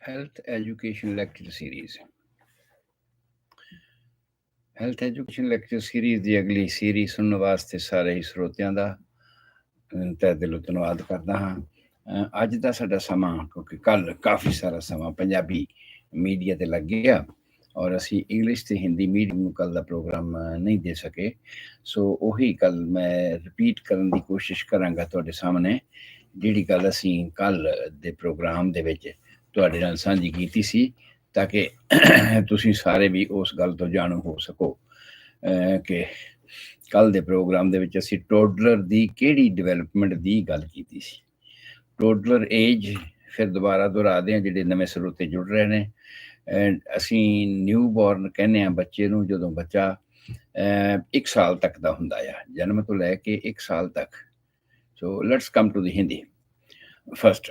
Health Education Lecture Series. Health education lecture series ਦੀ ਅਗਲੀ series ਸੁਣਨ ਵਾਸਤੇ ਸਾਰੇ ਹੀ ਸਰੋਤਿਆਂ ਦਾ ਤਹਿ ਦਿਲੋਂ ਧੰਨਵਾਦ ਕਰਦਾ ਹਾਂ। ਅੱਜ ਦਾ ਸਾਡਾ ਸਮਾਂ, ਕਿਉਂਕਿ ਕੱਲ ਕਾਫੀ ਸਾਰਾ ਸਮਾਂ ਪੰਜਾਬੀ ਮੀਡੀਆ 'ਤੇ ਲੱਗ ਗਿਆ ਔਰ ਅਸੀਂ ਇੰਗਲਿਸ਼ ਅਤੇ ਹਿੰਦੀ ਮੀਡੀਅਮ ਨੂੰ ਕੱਲ ਦਾ ਪ੍ਰੋਗਰਾਮ ਨਹੀਂ ਦੇ ਸਕੇ, ਸੋ ਉਹੀ ਕੱਲ ਮੈਂ ਰਿਪੀਟ ਕਰਨ ਦੀ ਕੋਸ਼ਿਸ਼ ਕਰਾਂਗਾ ਤੁਹਾਡੇ ਸਾਹਮਣੇ, ਜਿਹੜੀ ਗੱਲ ਅਸੀਂ ਕੱਲ ਦੇ ਪ੍ਰੋਗਰਾਮ ਦੇ ਵਿੱਚ ਤੁਹਾਡੇ ਨਾਲ ਸਾਂਝੀ ਕੀਤੀ ਸੀ, ਤਾਂ ਕਿ ਤੁਸੀਂ ਸਾਰੇ ਵੀ ਉਸ ਗੱਲ ਤੋਂ ਜਾਣੂ ਹੋ ਸਕੋ ਕਿ ਕੱਲ ਦੇ ਪ੍ਰੋਗਰਾਮ ਦੇ ਵਿੱਚ ਅਸੀਂ ਟੋਡਲਰ ਦੀ ਕਿਹੜੀ ਡਿਵੈਲਪਮੈਂਟ ਦੀ ਗੱਲ ਕੀਤੀ ਸੀ। ਟੋਡਲਰ ਏਜ ਫਿਰ ਦੁਬਾਰਾ ਦੁਹਰਾਦੇ ਹਾਂ ਜਿਹੜੇ ਨਵੇਂ ਸਰੋਤੇ ਜੁੜ ਰਹੇ ਨੇ। ਅਸੀਂ ਨਿਊ ਬੋਰਨ ਕਹਿੰਦੇ ਹਾਂ ਬੱਚੇ ਨੂੰ, ਜਦੋਂ ਬੱਚਾ 1 ਸਾਲ ਤੱਕ ਦਾ ਹੁੰਦਾ ਆ, ਜਨਮ ਤੋਂ ਲੈ ਕੇ 1 ਸਾਲ ਤੱਕ। So let's come to the Hindi first.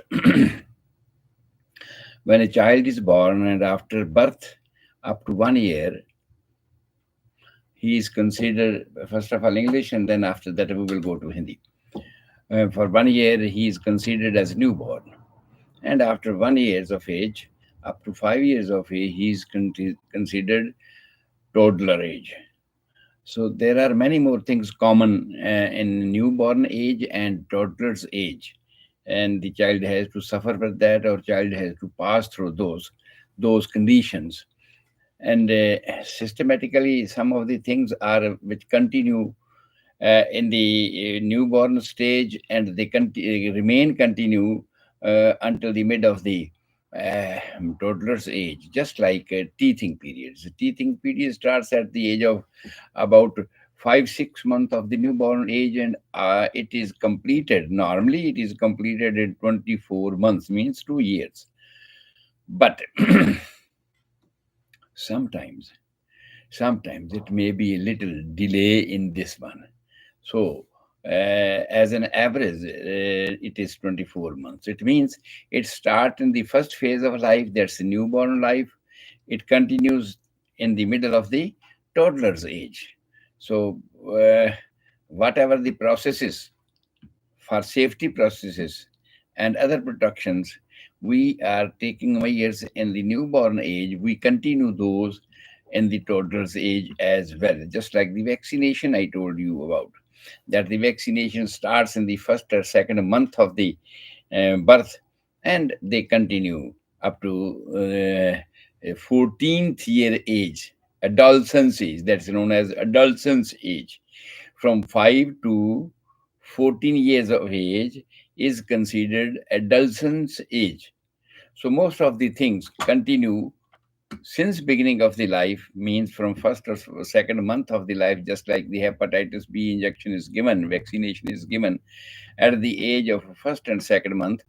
When a child is born and after birth up to 1 year, he is considered, first of all English, and then after that we will go to Hindi. For 1 year he is considered as newborn, and after 1 year of age up to 5 years of age he is considered toddler age. So there are many more things common in newborn age and toddler's age, and the child has to suffer with that, or child has to pass through those conditions. And systematically some of the things are which continue in the newborn stage, and they remain continue until the mid of the toddler's age, just like teething periods. The teething period starts at the age of about 5-6 months of the newborn age, and it is completed, normally it is completed in 24 months, means 2 years. But sometimes it may be a little delay in this one. So as an average, it is 24 months. It means it starts in the first phase of life, that's the newborn life. It continues in the middle of the toddler's age. So whatever the processes for safety processes and other protections we are taking measures in the newborn age, we continue those in the toddler's age as well. Just like the vaccination I told you about, that the vaccination starts in the first or second month of the birth, and they continue up to 14th year age, adolescence age, that's known as adolescence age. From 5 to 14 years of age is considered adolescence age. So most of the things continue since beginning of the life, means from first or second month of the life, just like the hepatitis B injection is given, vaccination is given at the age of first and second month.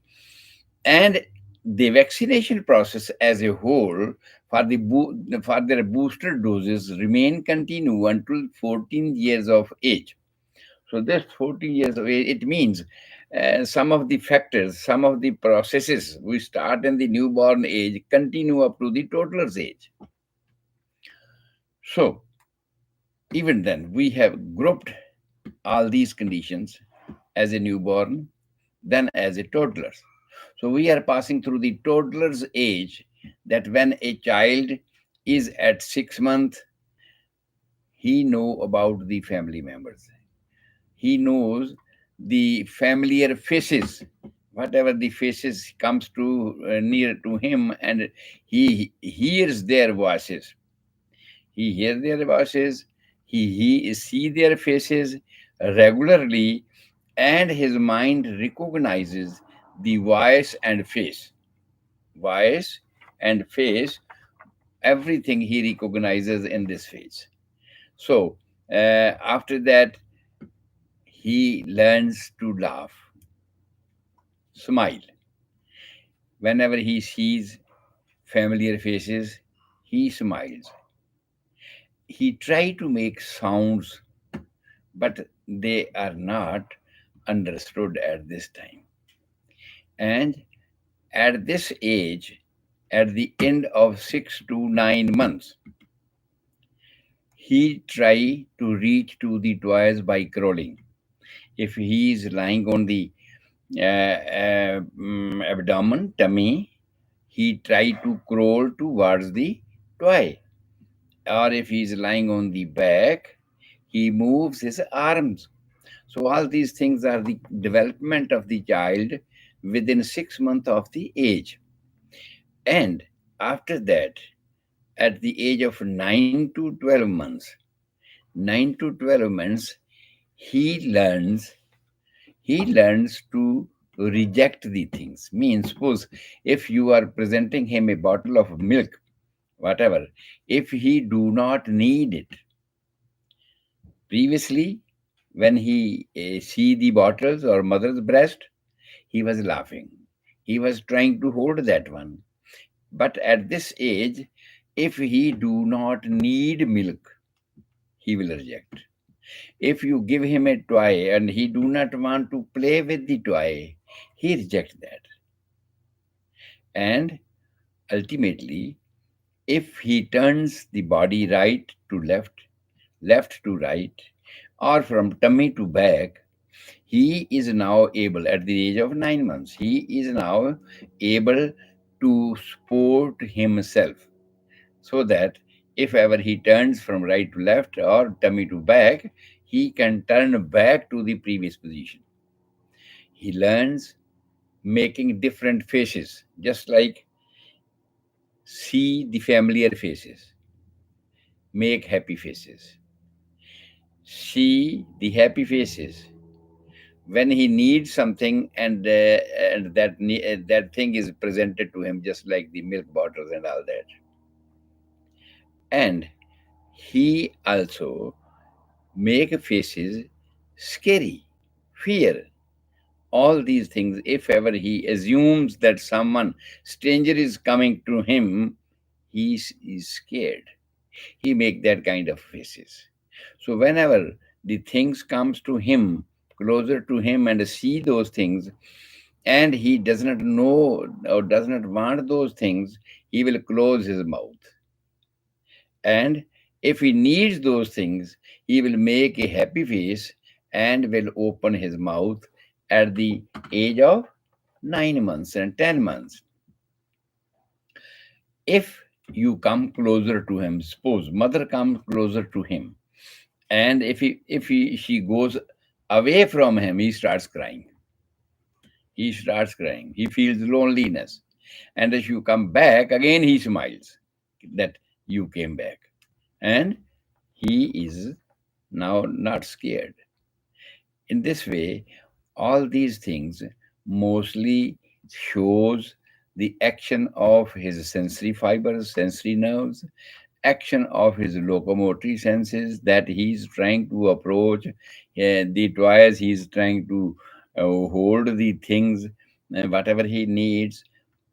And the vaccination process as a whole for for their booster doses remain continue until 14 years of age. So this 14 years of age, it means some of the factors, some of the processes we start in the newborn age continue up to the toddler's age. So even then, we have grouped all these conditions as a newborn, then as a toddler. So we are passing through the toddler's age, that when a child is at 6 months, he know about the family members. He knows the familiar faces, whatever the faces comes to near to him, and he hears their voices. He hears their voices, he see their faces regularly, and his mind recognizes the voice and face. Voice and face, everything he recognizes in this face. So after that, he learns to laugh, smile. Whenever he sees familiar faces, he smiles. He tries to make sounds, but they are not understood at this time. And at this age, at the end of 6 to 9 months, he try to reach to the toys by crawling. If he is lying on the abdomen, tummy, he try to crawl towards the toy. Or if he's lying on the back, he moves his arms. So all these things are the development of the child within 6 months of the age. And after that, at the age of 9 to 12 months, 9 to 12 months, he learns he learns to reject the things. Means, suppose if you are presenting him a bottle of milk, whatever, if he do not need it, previously when he see the bottles or mother's breast, he was laughing, he was trying to hold that one. But at this age, if he do not need milk, he will reject. If you give him a toy and he do not want to play with the toy, he rejects that. And ultimately, if he turns the body right to left, left to right, or from tummy to back, he is now able, at the age of 9 months, he is now able to support himself, so that if ever he turns from right to left or tummy to back, he can turn back to the previous position. He learns making different faces, just like see the familiar faces, make happy faces, see the happy faces when he needs something, and that thing is presented to him, just like the milk bottles and all that. And he also make faces scary, fear, all these things. If ever he assumes that someone stranger is coming to him, is scared, he make that kind of faces. So whenever the things comes to him, closer to him, and see those things, and he does not know or does not want those things, he will close his mouth. And if he needs those things, he will make a happy face and will open his mouth at the age of 9 months and 10 months. If you come closer to him, suppose mother comes closer to him, and if she goes away from him, he starts crying. He starts crying. He feels loneliness. And if you come back, again he smiles that you came back. And he is now not scared. In this way, all these things mostly shows the action of his sensory fibers, sensory nerves, action of his locomotory senses, that he's trying to approach the toys, he's trying to hold the things, whatever he needs,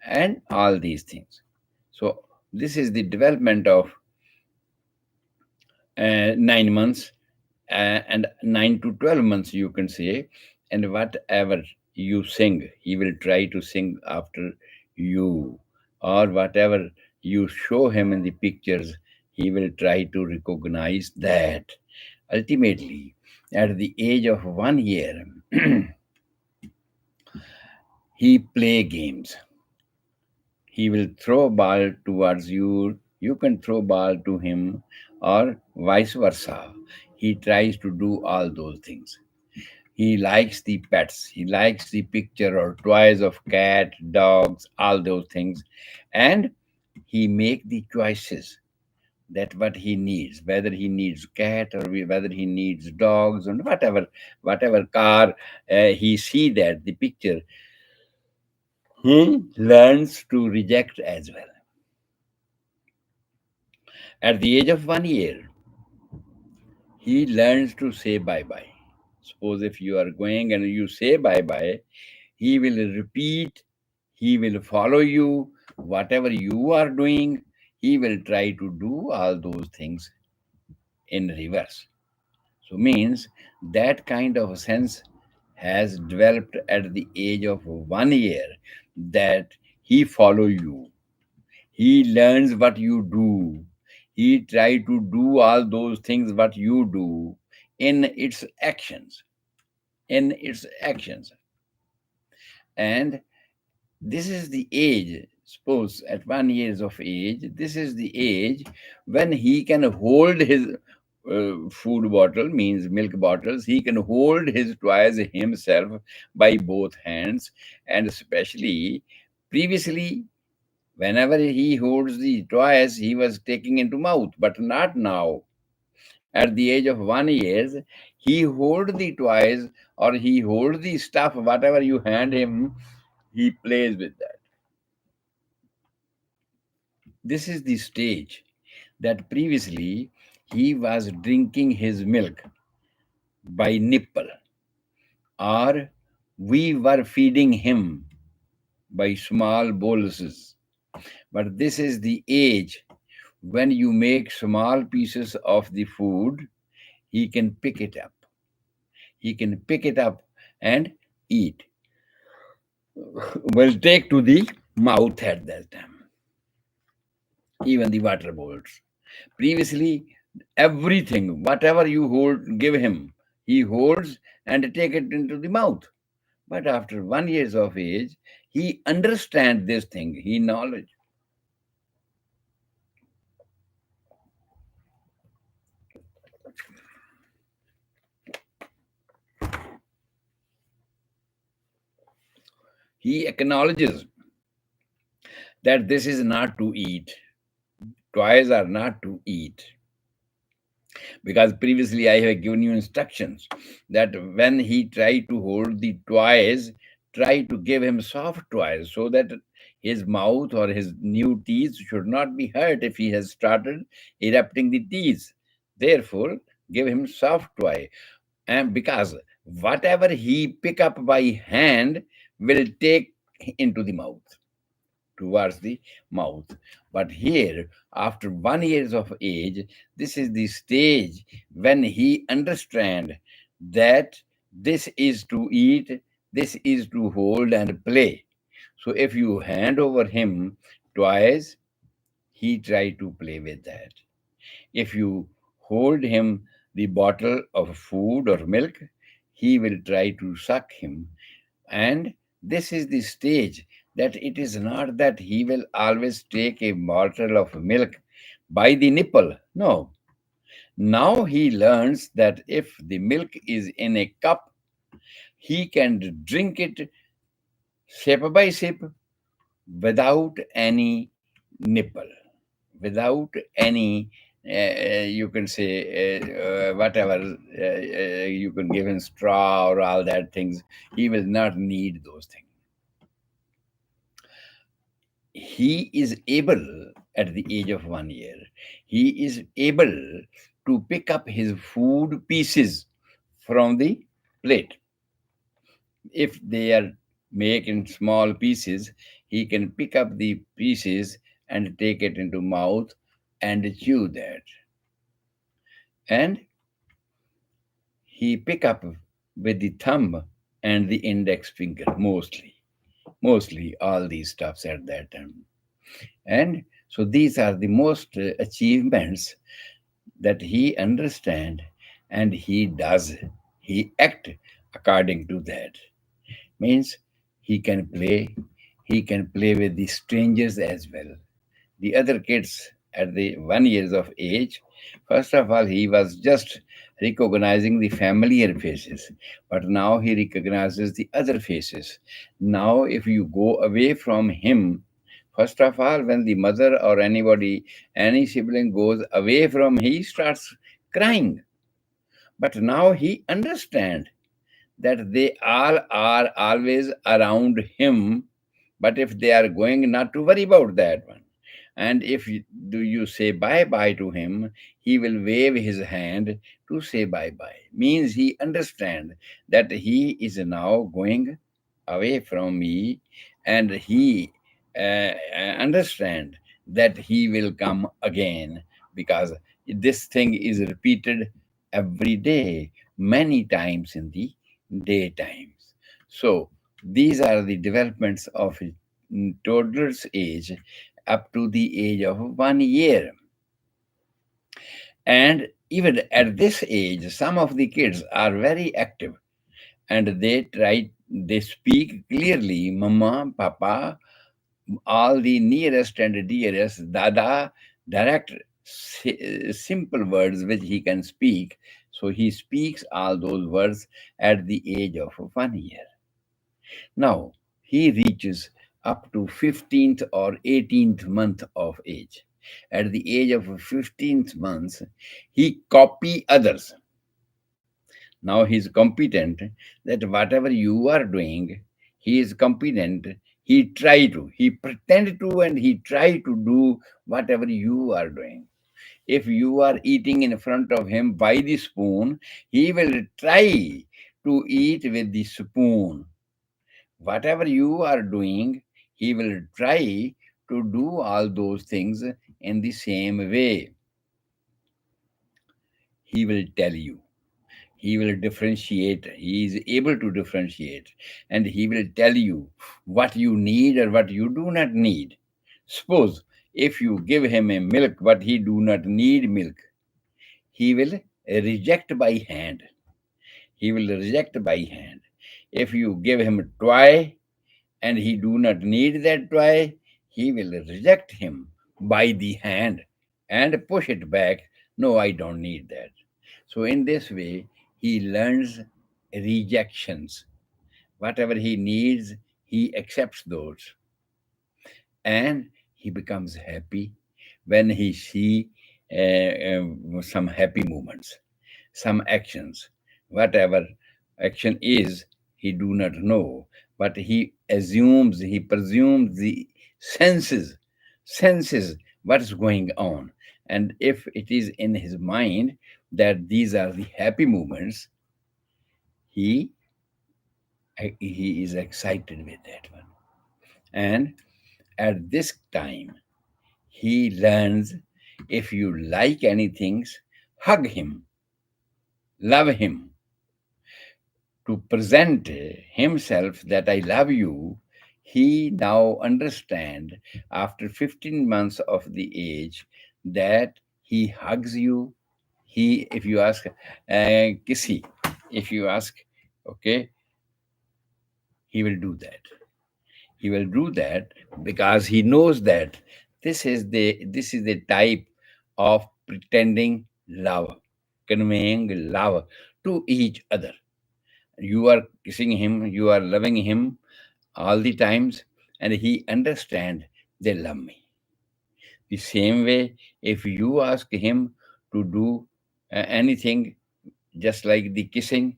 and all these things. So this is the development of 9 months, and 9 to 12 months, you can say. And whatever you sing, he will try to sing after you, or whatever you show him in the pictures, he will try to recognize that. Ultimately, at the age of 1 year, he play games. He will throw a ball towards you, you can throw ball to him, or vice versa. He tries to do all those things. He likes the pets, he likes the picture or toys of cat, dogs, all those things. And he make the choices that what he needs, whether he needs cat or whether he needs dogs, and whatever car he see that the picture, he learns to reject as well. At the age of 1 year, he learns to say bye bye. Suppose if you are going and you say bye bye, he will repeat, he will follow you, whatever you are doing, he will try to do all those things in reverse. So, means that kind of a sense has developed at the age of 1 year, that he follow you, he learns what you do, he try to do all those things what you do in its actions, in its actions. And this is the age. Suppose at 1 years of age, this is the age when he can hold his food bottle, means milk bottles. He can hold his toys himself by both hands, and especially previously, whenever he holds the toys, he was taking into mouth, but not now. At the age of 1 years, he hold the toys or he hold the stuff, whatever you hand him, he plays with that. This is the stage that previously he was drinking his milk by nipple, or we were feeding him by small boluses. But this is the age when you make small pieces of the food, he can pick it up. He can pick it up and eat. Will take to the mouth at that time, even the water bowls. Previously, everything, whatever you hold, give him, he holds and take it into the mouth. But after 1 years of age, he understand this thing, he knowledge. He acknowledges that this is not to eat. Toys are not to eat. Because previously I have given you instructions that when he tried to hold the toys, try to give him soft toys so that his mouth or his new teeth should not be hurt if he has started erupting the teeth. Therefore, give him soft toy. And because whatever he pick up by hand will take into the mouth, towards the mouth. But here, after 1 years of age, this is the stage when he understand that this is to eat, this is to hold and play. So if you hand over him toys, he try to play with that. If you hold him the bottle of food or milk, he will try to suck him. And this is the stage that it is not that he will always take a bottle of milk by the nipple. No. Now he learns that if the milk is in a cup, he can drink it sip by sip without any nipple, without any, you can say, whatever, you can give him straw or all that things. He will not need those things. He is able, at the age of 1 year, he is able to pick up his food pieces from the plate. If they are made in small pieces, he can pick up the pieces and take it into mouth and chew that. And he pick up with the thumb and the index finger mostly all these stuffs at that time. And so these are the most achievements that he understand, and he does, he act according to that. Means he can play with the strangers as well, the other kids at the 1 years of age. First of all, he was just recognizing the familiar faces, but now he recognizes the other faces. Now, if you go away from him, first of all, when the mother or anybody, any sibling goes away from, he starts crying. But now he understands that they all are always around him. But if they are going, not to worry about that one. And if do you say bye bye to him, he will wave his hand to say bye bye. Means he understand that he is now going away from me, and he understand that he will come again, because this thing is repeated every day, many times in the daytimes. So these are the developments of a toddler's age up to the age of 1 year. And even at this age, some of the kids are very active, and they speak clearly, mama, papa, all the nearest and dearest, Dada, direct, simple words which he can speak. So he speaks all those words at the age of 1 year. Now he reaches up to 15th or 18th month of age. At the age of 15th month, he copy others. Now he is competent that whatever you are doing, he is competent. He pretend to, and he try to do whatever you are doing. If you are eating in front of him by the spoon, he will try to eat with the spoon. Whatever you are doing, he will try to do all those things in the same way. He will tell you. He will differentiate. He is able to differentiate, and he will tell you what you need or what you do not need. Suppose if you give him a milk, but he do not need milk, he will reject by hand. He will reject by hand. If you give him a toy and he do not need that toy, he will reject him by the hand and push it back. No, I don't need that. So in this way, he learns rejections. Whatever he needs, he accepts those, and he becomes happy when he see some happy moments, some actions. Whatever action is, he do not know, but he assumes, he presumes the senses, senses what is going on. And if it is in his mind that these are the happy moments, he he is excited with that one. And at this time, he learns, if you like anything, hug him, love him, to present himself that I love you. He now understand, after 15 months of the age, that he hugs you. He, if you ask, kissy, if you ask, okay, he will do that. He will do that because he knows that this is the type of pretending love, conveying love to each other. You are kissing him, you are loving him all the times, and he understand they love me. The same way, if you ask him to do anything, just like the kissing,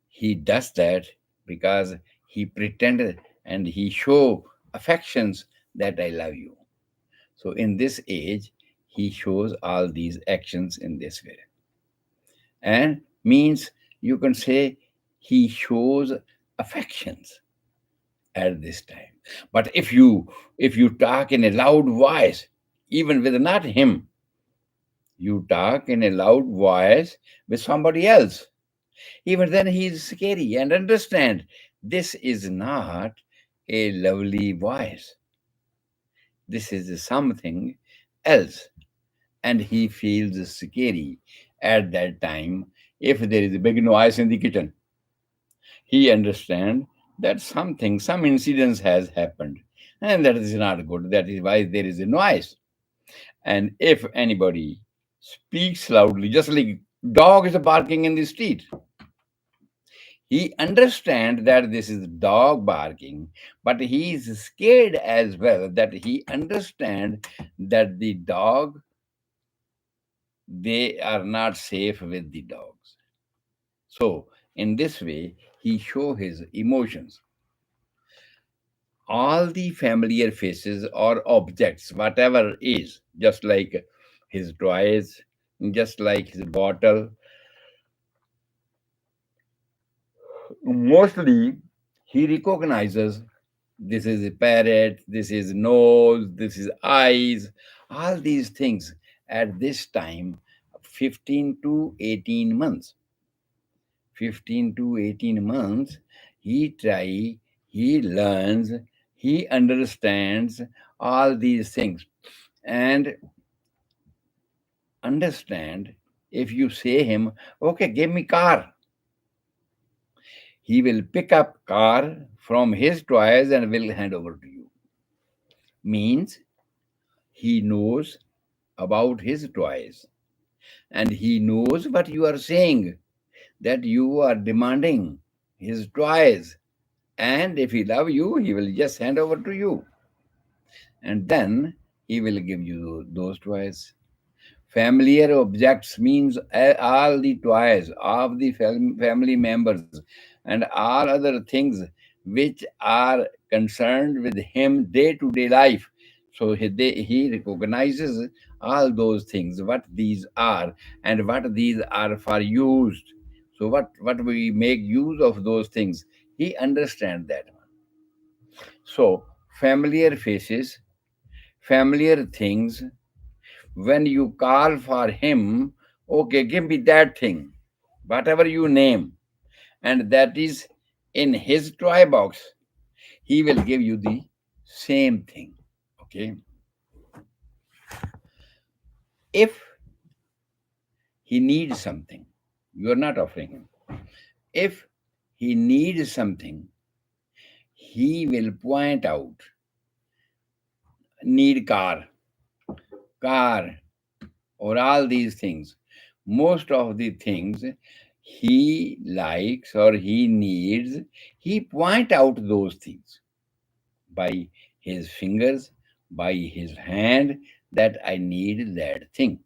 he does that because he pretended and he show affections that I love you. So in this age, he shows all these actions in this way. And means, you can say, he shows affections at this time. But if you talk in a loud voice, even with not him, you talk in a loud voice with somebody else, even then he is scary and understand this is not a lovely voice. This is something else. And he feels scary at that time. If there is a big noise in the kitchen, he understands that some incidents has happened, and that is not good. That is why there is a noise. And if anybody speaks loudly, just like dog is barking in the street, he understands that this is dog barking, but he is scared as well, that he understands that the dog, they are not safe with the dogs. So in this way, he show his emotions. All the familiar faces or objects, whatever is, just like his toys, just like his bottle, mostly he recognizes, this is a parrot, this is nose, this is eyes, all these things at this time, 15 to 18 months. 15 to 18 months, he try, he learns, he understands all these things. And understand, if you say him, okay, give me car, he will pick up car from his toys and will hand over to you. means he knows about his toys, and he knows what you are saying, that you are demanding his toys. And if he love you, he will just hand over to you, and then he will give you those toys. Familiar objects means all the toys of the family members and all other things which are concerned with him day to day life. So he recognizes all those things, what these are and what these are for used. So what we make use of those things, he understands that one. So familiar faces, familiar things, when you call for him, okay, give me that thing, whatever you name, and that is in his toy box, he will give you the same thing. Okay. If he needs something, you are not offering him. If he needs something, he will point out, need car, or all these things. Most of the things he likes or he needs, he point out those things by his fingers, by his hand, that I need that thing.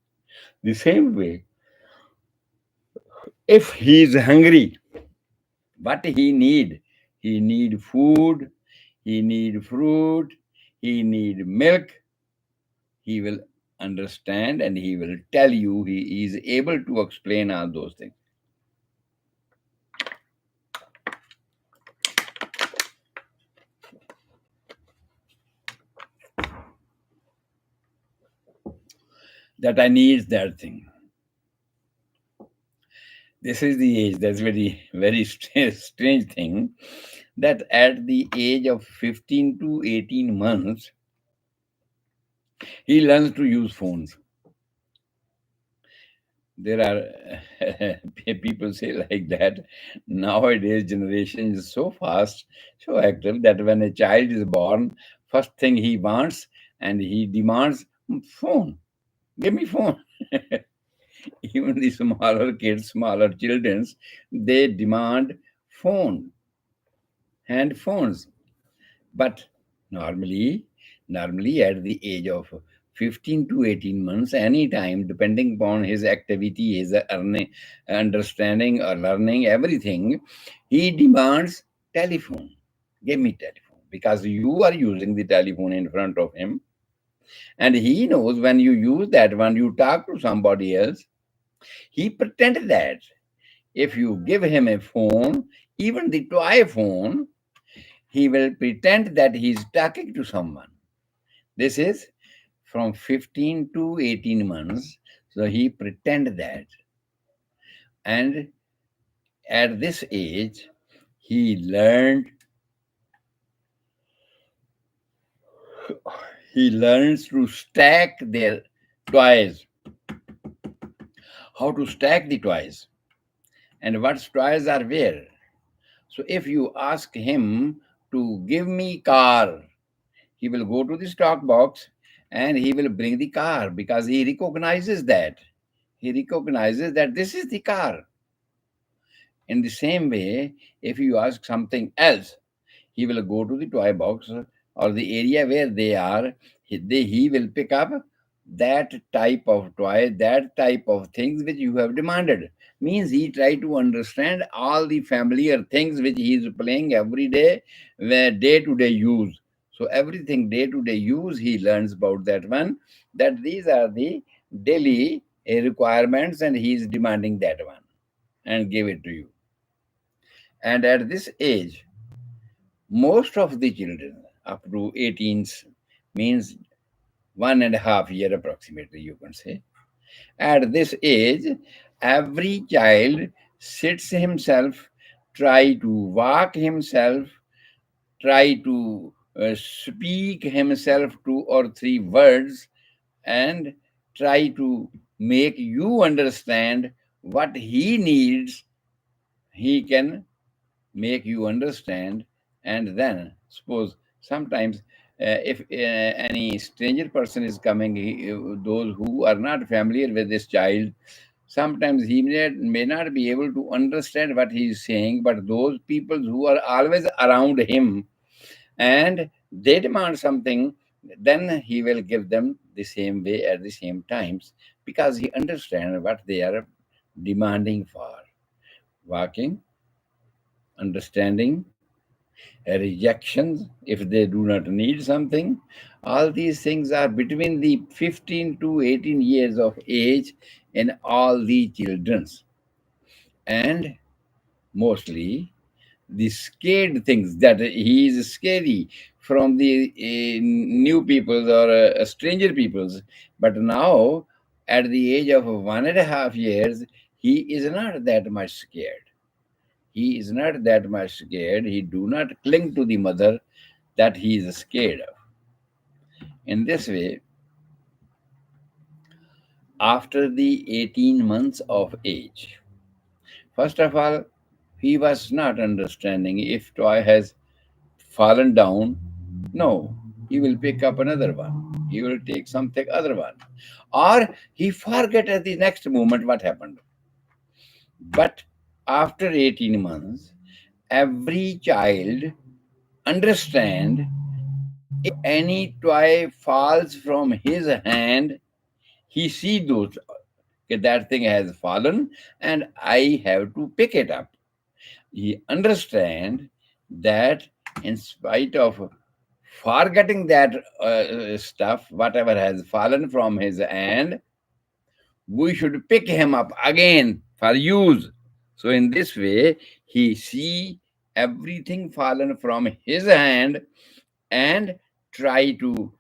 The same way, if he is hungry, what he need food, he need fruit, he need milk, he will understand and he will tell you, he is able to explain all those things. That I need that thing. This is the age. That's very strange thing. That at the age of 15 to 18 months, he learns to use phones. There are people say like that. Nowadays, generation is so fast, so active that when a child is born, first thing he wants and he demands phone. Give me phone. Even the smaller kids, smaller childrens, they demand phone, hand phones. But normally, normally at the age of 15 to 18 months, any time, depending upon his activity, his earning, understanding or learning, everything, he demands telephone. Give me telephone. Because you are using the telephone in front of him. And he knows when you use that, when you talk to somebody else, he pretends that if you give him a phone, even the toy phone, he will pretend that he is talking to someone. This is from 15 to 18 months. So he pretend that. And at this age, he learned, he learns to stack their toys, how to stack the toys, and what toys are where. So if you ask him to give me car, he will go to the stock box and he will bring the car because he recognizes that. He recognizes that this is the car. In the same way, if you ask something else, he will go to the toy box or the area where they are. He will pick up that type of toy, that type of things which you have demanded. Means he try to understand all the familiar things which he is playing every day, where day to day use. So everything day to day use, he learns about that one. That these are the daily requirements, and he is demanding that one and give it to you. And at this age, most of the children up to 18s, means 1.5 year approximately, you can say. At this age, every child sits himself, try to walk himself, try to speak himself 2 or 3 words, and try to make you understand what he needs. He can make you understand. And then suppose sometimes if any stranger person is coming, those who are not familiar with this child, sometimes he may not be able to understand what he is saying, but those people who are always around him and they demand something, then he will give them the same way at the same times, because he understands what they are demanding for. Walking, understanding, rejections if they do not need something. All these things are between the 15 to 18 years of age in all the children's. And mostly the scared things, that he is scary from the new peoples or stranger peoples. But now, at the age of 1.5 years, he is not that much scared. He is not that much scared. He do not cling to the mother that he is scared of. In this way, after the 18 months of age, first of all, he was not understanding if toy has fallen down. No, he will pick up another one. He will take something other one. Or he forget at the next moment what happened. But after 18 months, every child understand if any toy falls from his hand, he see those, okay, that thing has fallen and I have to pick it up. He understand that in spite of forgetting that stuff, whatever has fallen from his hand, we should pick him up again for use. So in this way, he see everything fallen from his hand and try to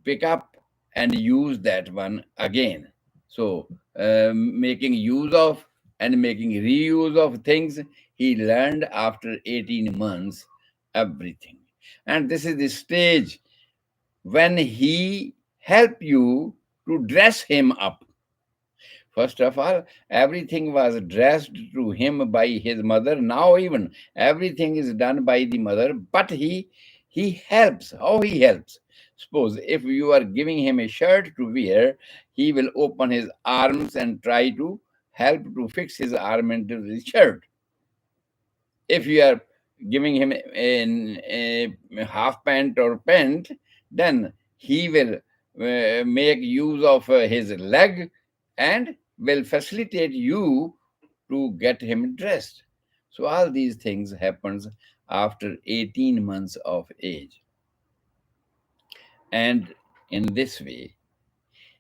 pick up and use that one again. So, making use of and making reuse of things, he learned after 18 months everything. And this is the stage when he help you to dress him up. First of all, everything was dressed to him by his mother. Now even everything is done by the mother, but he helps. How he helps? Suppose if you are giving him a shirt to wear, he will open his arms and try to help to fix his arm into the shirt. If you are giving him a half pant or pant, then he will make use of his leg and will facilitate you to get him dressed. So all these things happens after 18 months of age. And in this way,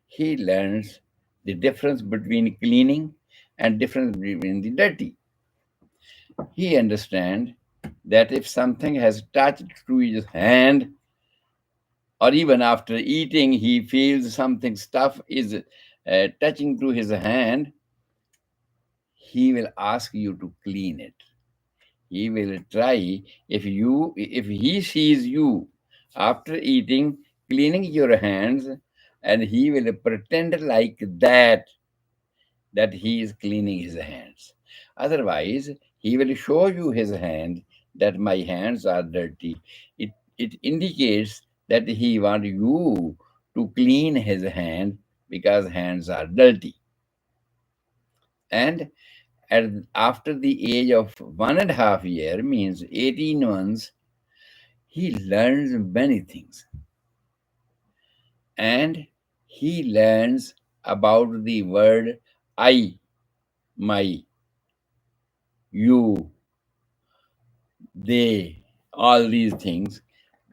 he learns the difference between cleaning and difference between the dirty. He understands that if something has touched to his hand, or even after eating, he feels something stuff is touching to his hand, he will ask you to clean it. He will try, if he sees you after eating cleaning your hands, and he will pretend like that he is cleaning his hands. Otherwise, he will show you his hand that my hands are dirty. It indicates that he wants you to clean his hand because hands are dirty. And after the age of 1.5 year, means 18 months, he learns many things. And he learns about the word I, my, you, they, all these things.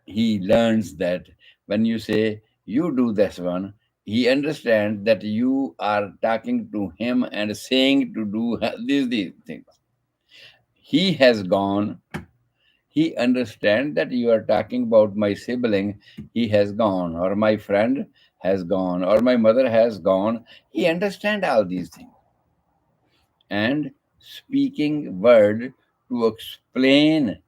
He learns that when you say you do this one, he understands that you are talking to him and saying to do these things. He has gone. He understands that you are talking about my sibling. He has gone, or my friend has gone, or my mother has gone. He understands all these things. And speaking word to explain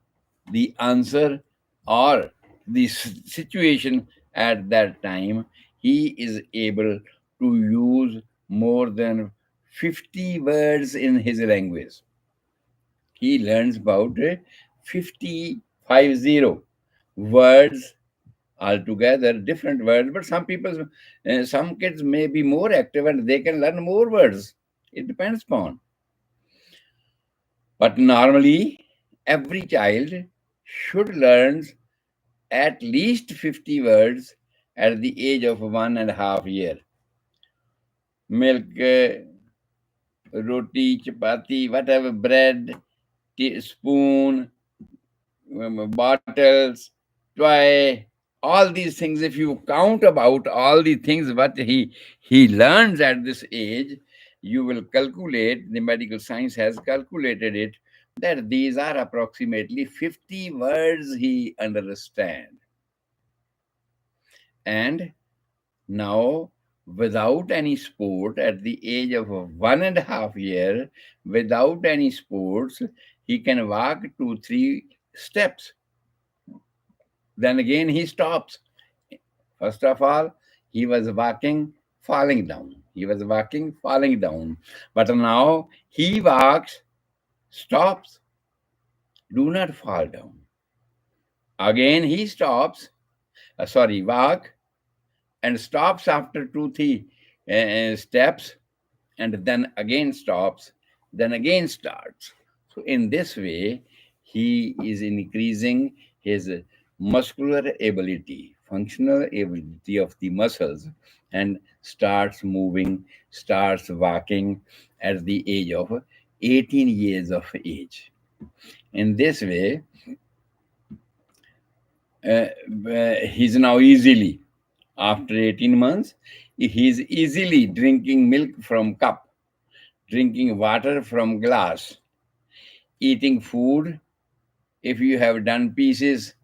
the answer or the situation at that time, he is able to use more than 50 words in his language. He learns about 50 words altogether different words. But some people, some kids may be more active and they can learn more words. It depends upon. But normally, every child should learn at least 50 words at the age of 1.5 year. Milk, roti, chapati, whatever, bread, spoon, bottles, toy, all these things. If you count about all the things what he learns at this age, you will calculate. The medical science has calculated it that these are approximately 50 words he understand. And now, without any sport, at the age of 1.5 year, without any sports, he can walk 2, 3 steps. Then again, he stops. First of all, he was walking, falling down. He was walking, falling down. But now he walks, stops, do not fall down. Again, he stops, walk, and stops after 2, 3 steps, and then again stops, then again starts. So, in this way, he is increasing his muscular ability, functional ability of the muscles, and starts moving, starts walking at the age of 18 years of age. In this way, he's now easily, after 18 months, he's easily drinking milk from cup, drinking water from glass, eating food. If you have done pieces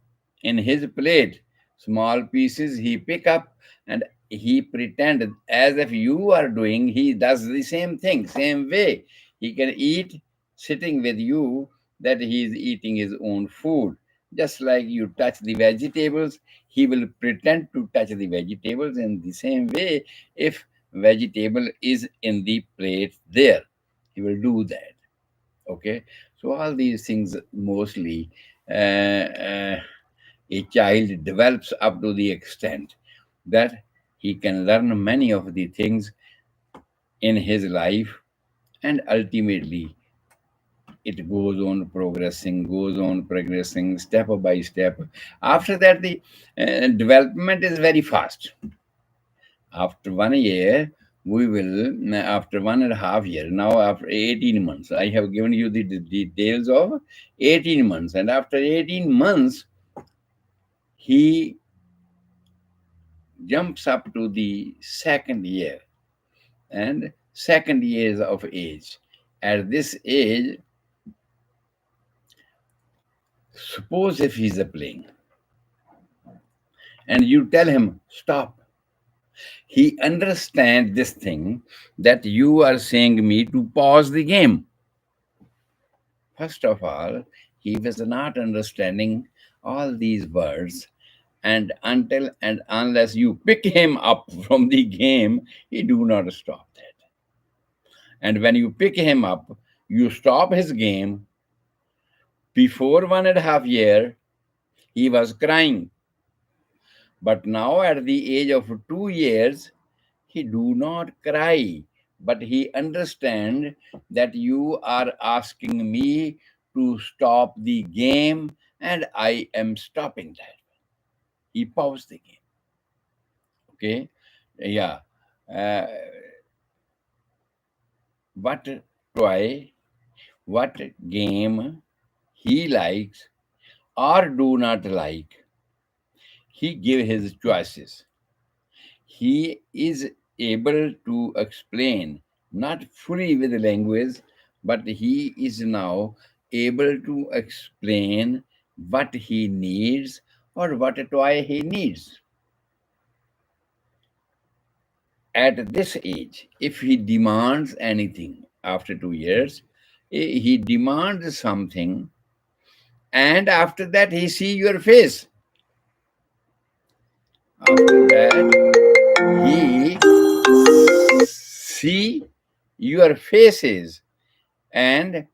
in his plate, small pieces he pick up and he pretend as if you are doing, he does the same thing, same way. He can eat sitting with you, that he is eating his own food. Just like you touch the vegetables, he will pretend to touch the vegetables in the same way. If vegetable is in the plate there, he will do that. Okay, so all these things mostly, a child develops up to the extent that he can learn many of the things in his life, and ultimately it goes on progressing step by step. After that, the development is very fast. After 1 year, we will, after 1.5 year, now after 18 months, I have given you the details of 18 months. And after 18 months, he jumps up to the second year and second years of age. At this age, suppose if he's a playing and you tell him, stop, he understands this thing, that you are saying me to pause the game. First of all, he was not understanding all these words, and until and unless you pick him up from the game, he do not stop that. And when you pick him up, you stop his game. Before 1.5 year, he was crying, but now at the age of 2 years, he do not cry, but he understand that you are asking me to stop the game, and I am stopping that. He paused the game. Okay, yeah. Uh, what toy, what game he likes or do not like, he give his choices. He is able to explain, not fully with language, but he is now able to explain what he needs or what toy he needs. At this age, if he demands anything after 2 years, he demands something, and after that he see your face. After that, he see your faces and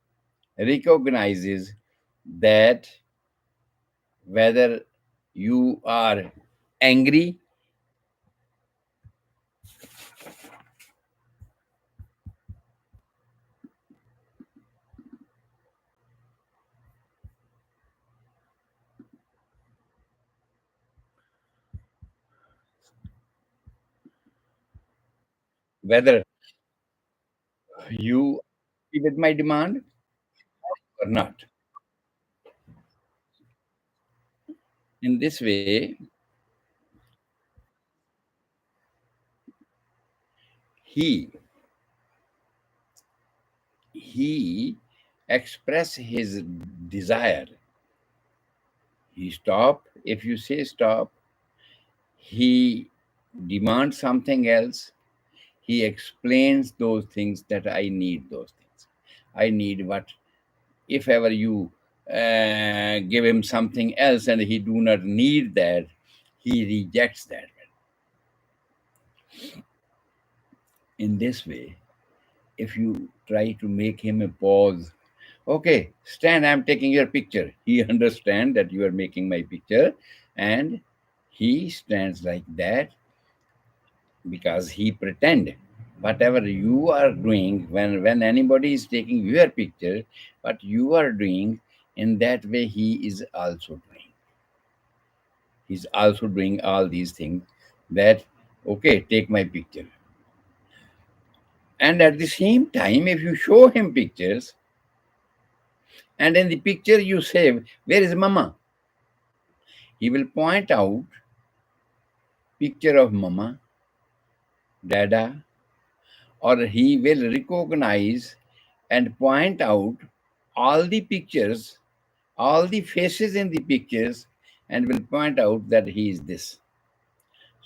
recognizes that whether you are angry, whether you agree with my demand or not. In this way, he he express his desire. He stop. If you say stop, he demands something else. He explains those things that I need those things. I need what, if ever you give him something else and he do not need that, he rejects that. In this way, if you try to make him a pause, okay, stand, I'm taking your picture, he understand that you are making my picture, and he stands like that because he pretend whatever you are doing, when anybody is taking your picture, what you are doing, in that way he is also doing. He's also doing all these things, that okay, take my picture. And at the same time, if you show him pictures, and in the picture you say, where is mama, he will point out picture of mama, dada, or he will recognize and point out all the pictures, all the faces in the pictures, and will point out that he is this.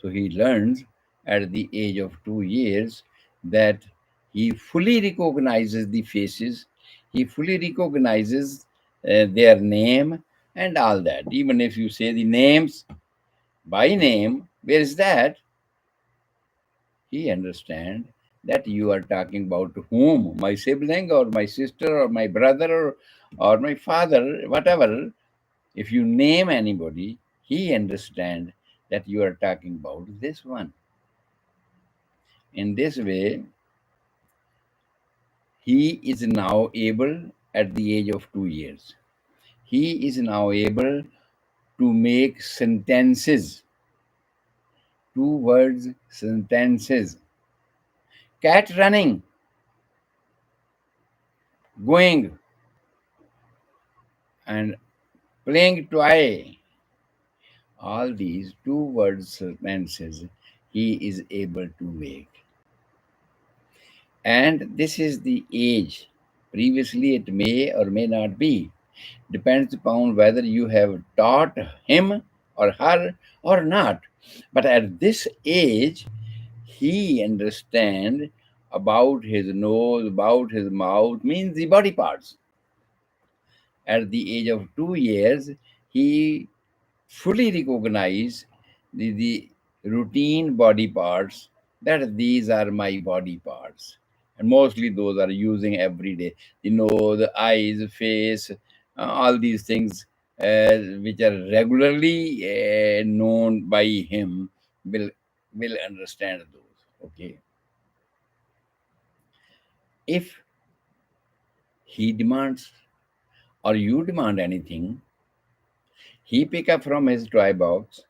So he learns at the age of 2 years that he fully recognizes the faces, he fully recognizes their name and all that. Even if you say the names by name, where is that? He understands that you are talking about whom, my sibling or my sister or my brother or my father, whatever. If you name anybody, he understands that you are talking about this one. In this way, he is now able, at the age of 2 years, he is now able to make sentences, two words sentences. Cat running, going, and playing toy. All these two word sentences he is able to make. And this is the age. Previously, it may or may not be. Depends upon whether you have taught him or her or not. But at this age, he understands about his nose, about his mouth, means the body parts. At the age of 2 years, he fully recognize the routine body parts, that these are my body parts. And mostly those are using every day. The nose, the eyes, face, all these things which are regularly known by him will will understand those. Okay. If he demands or you demand anything, he pick up from his toy box,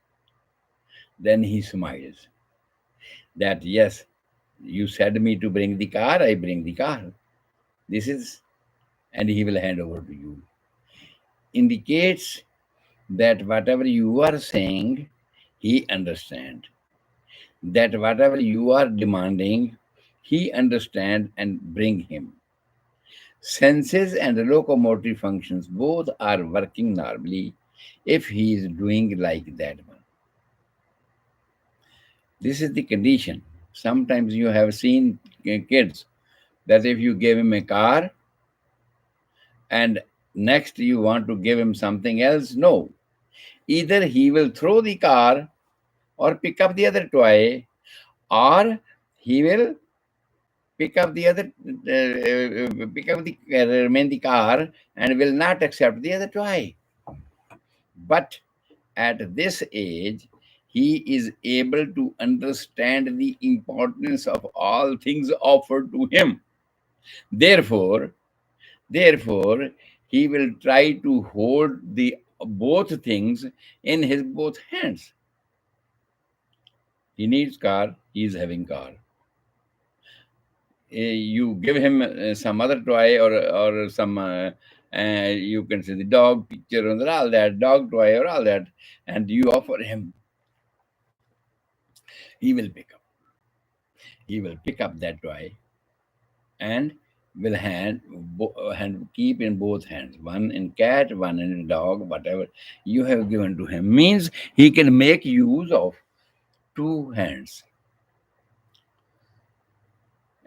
then he smiles that yes, you said me to bring the car, I bring the car. This is, and he will hand over to you. Indicates that whatever you are saying, he understand. That whatever you are demanding, he understand and bring him. Senses and locomotive functions both are working normally if he is doing like that one. This is the condition. Sometimes you have seen kids that if you give him a car and next you want to give him something else, no. Either he will throw the car or pick up the other toy, or he will pick up the other, pick up the remain the car and will not accept the other toy. But at this age, he is able to understand the importance of all things offered to him. Therefore, therefore, he will try to hold the both things in his both hands. He needs car, he is having car. You give him some other toy or some you can say the dog picture and all that dog toy or all that, and you offer him, he will pick up. He will pick up that toy and will hand keep in both hands, one in cat, one in dog, whatever you have given to him. Means he can make use of two hands,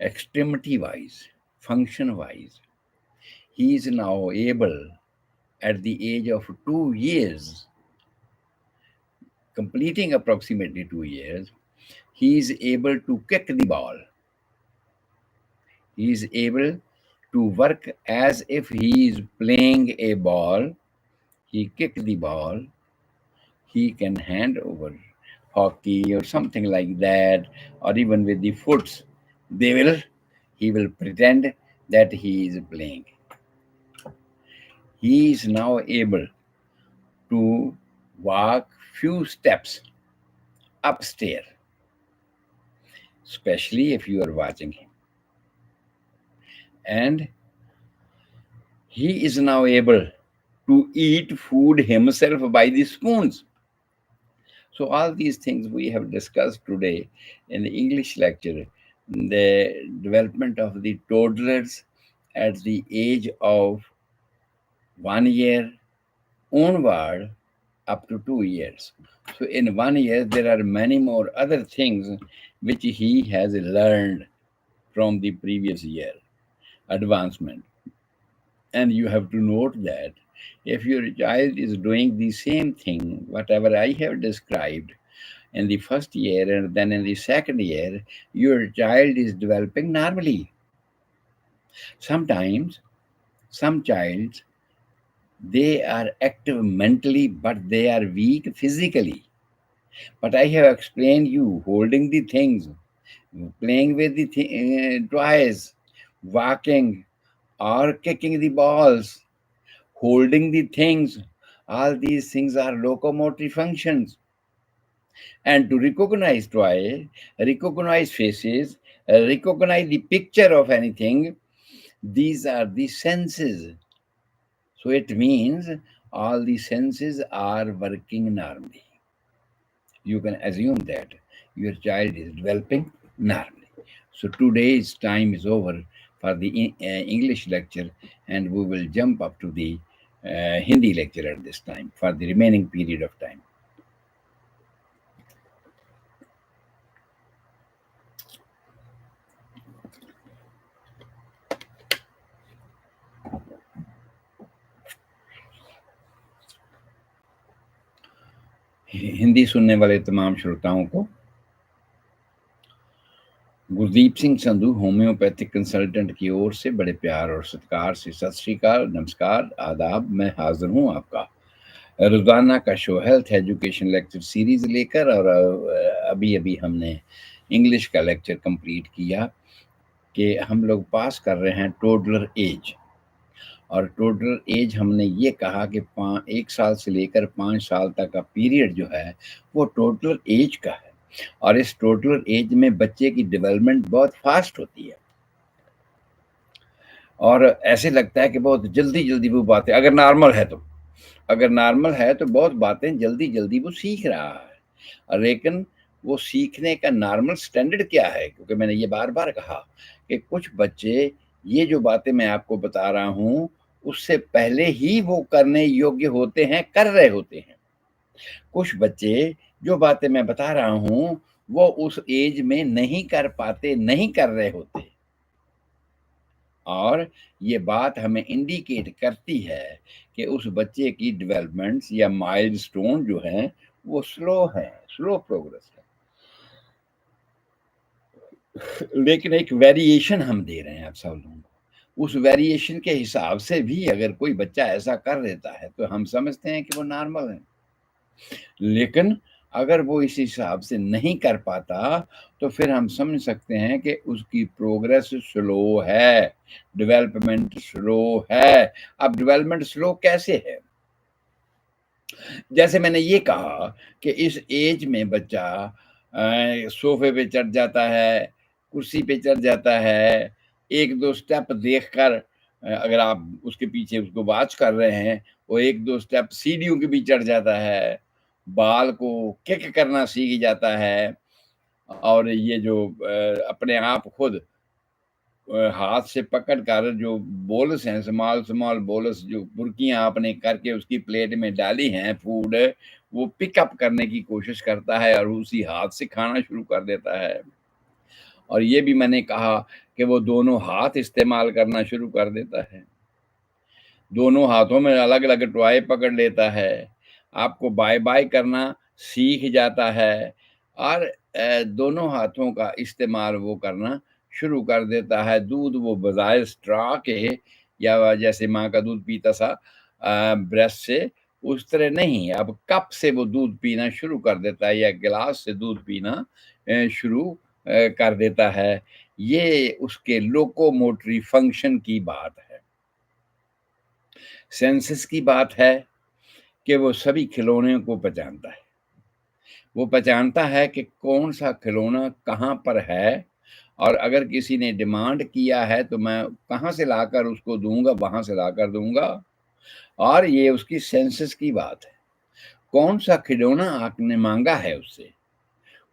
extremity wise, function wise. He is now able at the age of 2 years, completing approximately 2 years, he is able to kick the ball. He is able to work as if he is playing a ball. He kick the ball. He can hand over hockey or something like that, or even with the foots. They will. He will pretend that he is playing. He is now able to walk few steps upstairs, especially if you are watching him. And he is now able to eat food himself by the spoons. So, all these things we have discussed today in the English lecture, the development of the toddlers at the age of 1 year onward up to 2 years. So, in 1 year, there are many more other things which he has learned from the previous year advancement. And you have to note that if your child is doing the same thing, whatever I have described in the first year and then in the second year, your child is developing normally. Sometimes, some childs, they are active mentally, but they are weak physically. But I have explained you holding the things, playing with the toys, walking, or kicking the balls, holding the things. All these things are locomotive functions. And to recognize toy, recognize faces, recognize the picture of anything, these are the senses. So it means all the senses are working normally. You can assume that your child is developing normally. So today's time is over for the English lecture, and we will jump up to the Hindi lecture at this time for the remaining period of time. Hindi सुनने वाले तमाम श्रोताओं को Gurdeep Singh Sandhu homeopathic consultant की ओर से बड़े प्यार और सत्कार से सत श्री अकाल, नमस्कार, आदाब। मैं हाजिर हूँ आपका रोजाना का show health education lecture series लेकर, और अभी अभी हमने इंग्लिश का लेक्चर कंप्लीट किया कि हम लोग पास कर रहे हैं टोडलर एज। और टोटल एज हमने ये कहा कि 1 साल से लेकर 5 साल तक का पीरियड जो है वो टोटल एज का है। और इस टोटल एज में बच्चे की डेवलपमेंट बहुत फास्ट होती है, और ऐसे लगता है कि बहुत जल्दी जल्दी वो बातें, अगर नॉर्मल है तो, अगर नॉर्मल है तो बहुत बातें जल्दी जल्दी वो सीख रहा है। लेकिन वो सीखने का नॉर्मल स्टैंडर्ड क्या है? क्योंकि मैंने ये बार बार कहा कि कुछ बच्चे ये जो बातें मैं आपको बता रहा हूँ उससे पहले ही वो करने योग्य होते हैं, कर रहे होते हैं। कुछ बच्चे जो बातें मैं बता रहा हूँ वो उस एज में नहीं कर पाते, नहीं कर रहे होते, और ये बात हमें इंडिकेट करती है कि उस बच्चे की डेवलपमेंट्स या माइलस्टोन जो हैं वो स्लो है, स्लो प्रोग्रेस है। लेकिन एक वेरिएशन हम दे रहे हैं आप सब लोगों को। उस वेरिएशन के हिसाब से भी अगर कोई बच्चा ऐसा कर देता है तो हम समझते हैं कि वो नॉर्मल है। लेकिन اگر وہ اس حساب سے نہیں کر پاتا تو پھر ہم سمجھ سکتے ہیں کہ اس کی پروگرس سلو ہے، ڈیولپمنٹ سلو ہے۔ اب ڈیولپمنٹ سلو کیسے ہے؟ جیسے میں نے یہ کہا کہ اس ایج میں بچہ صوفے پہ چڑھ جاتا ہے، کرسی پہ چڑھ جاتا ہے، ایک دو سٹیپ دیکھ کر اگر آپ اس کے پیچھے اس کو واچ کر رہے ہیں، وہ ایک دو سٹیپ سیڑھیوں کے بھی چڑھ جاتا ہے، بال کو کک کرنا سیکھ جاتا ہے، اور یہ جو اپنے آپ خود ہاتھ سے پکڑ کر جو بولس ہیں، سمال بولس، جو برکیاں آپ نے کر کے اس کی پلیٹ میں ڈالی ہیں فوڈ، وہ پک اپ کرنے کی کوشش کرتا ہے اور اسی ہاتھ سے کھانا شروع کر دیتا ہے۔ اور یہ بھی میں نے کہا کہ وہ دونوں ہاتھ استعمال کرنا شروع کر دیتا ہے، دونوں ہاتھوں میں الگ الگ ٹوائے پکڑ لیتا ہے، آپ کو بائے بائے کرنا سیکھ جاتا ہے، اور دونوں ہاتھوں کا استعمال وہ کرنا شروع کر دیتا ہے۔ دودھ وہ بظاہر اسٹرا کے یا جیسے ماں کا دودھ پیتا تھا بریسٹ سے، اس طرح نہیں، اب کپ سے وہ دودھ پینا شروع کر دیتا ہے یا گلاس سے دودھ پینا شروع کر دیتا ہے۔ یہ اس کے لوکوموٹری فنکشن کی بات ہے، سینسز کی بات ہے کہ وہ سبھی کھلونوں کو پہچانتا ہے، وہ پہچانتا ہے کہ کون سا کھلونا کہاں پر ہے، اور اگر کسی نے ڈیمانڈ کیا ہے تو میں کہاں سے لا کر اس کو دوں گا، وہاں سے لا کر دوں گا۔ اور یہ اس کی سینسز کی بات ہے، کون سا کھلونا آپ نے مانگا ہے اس سے،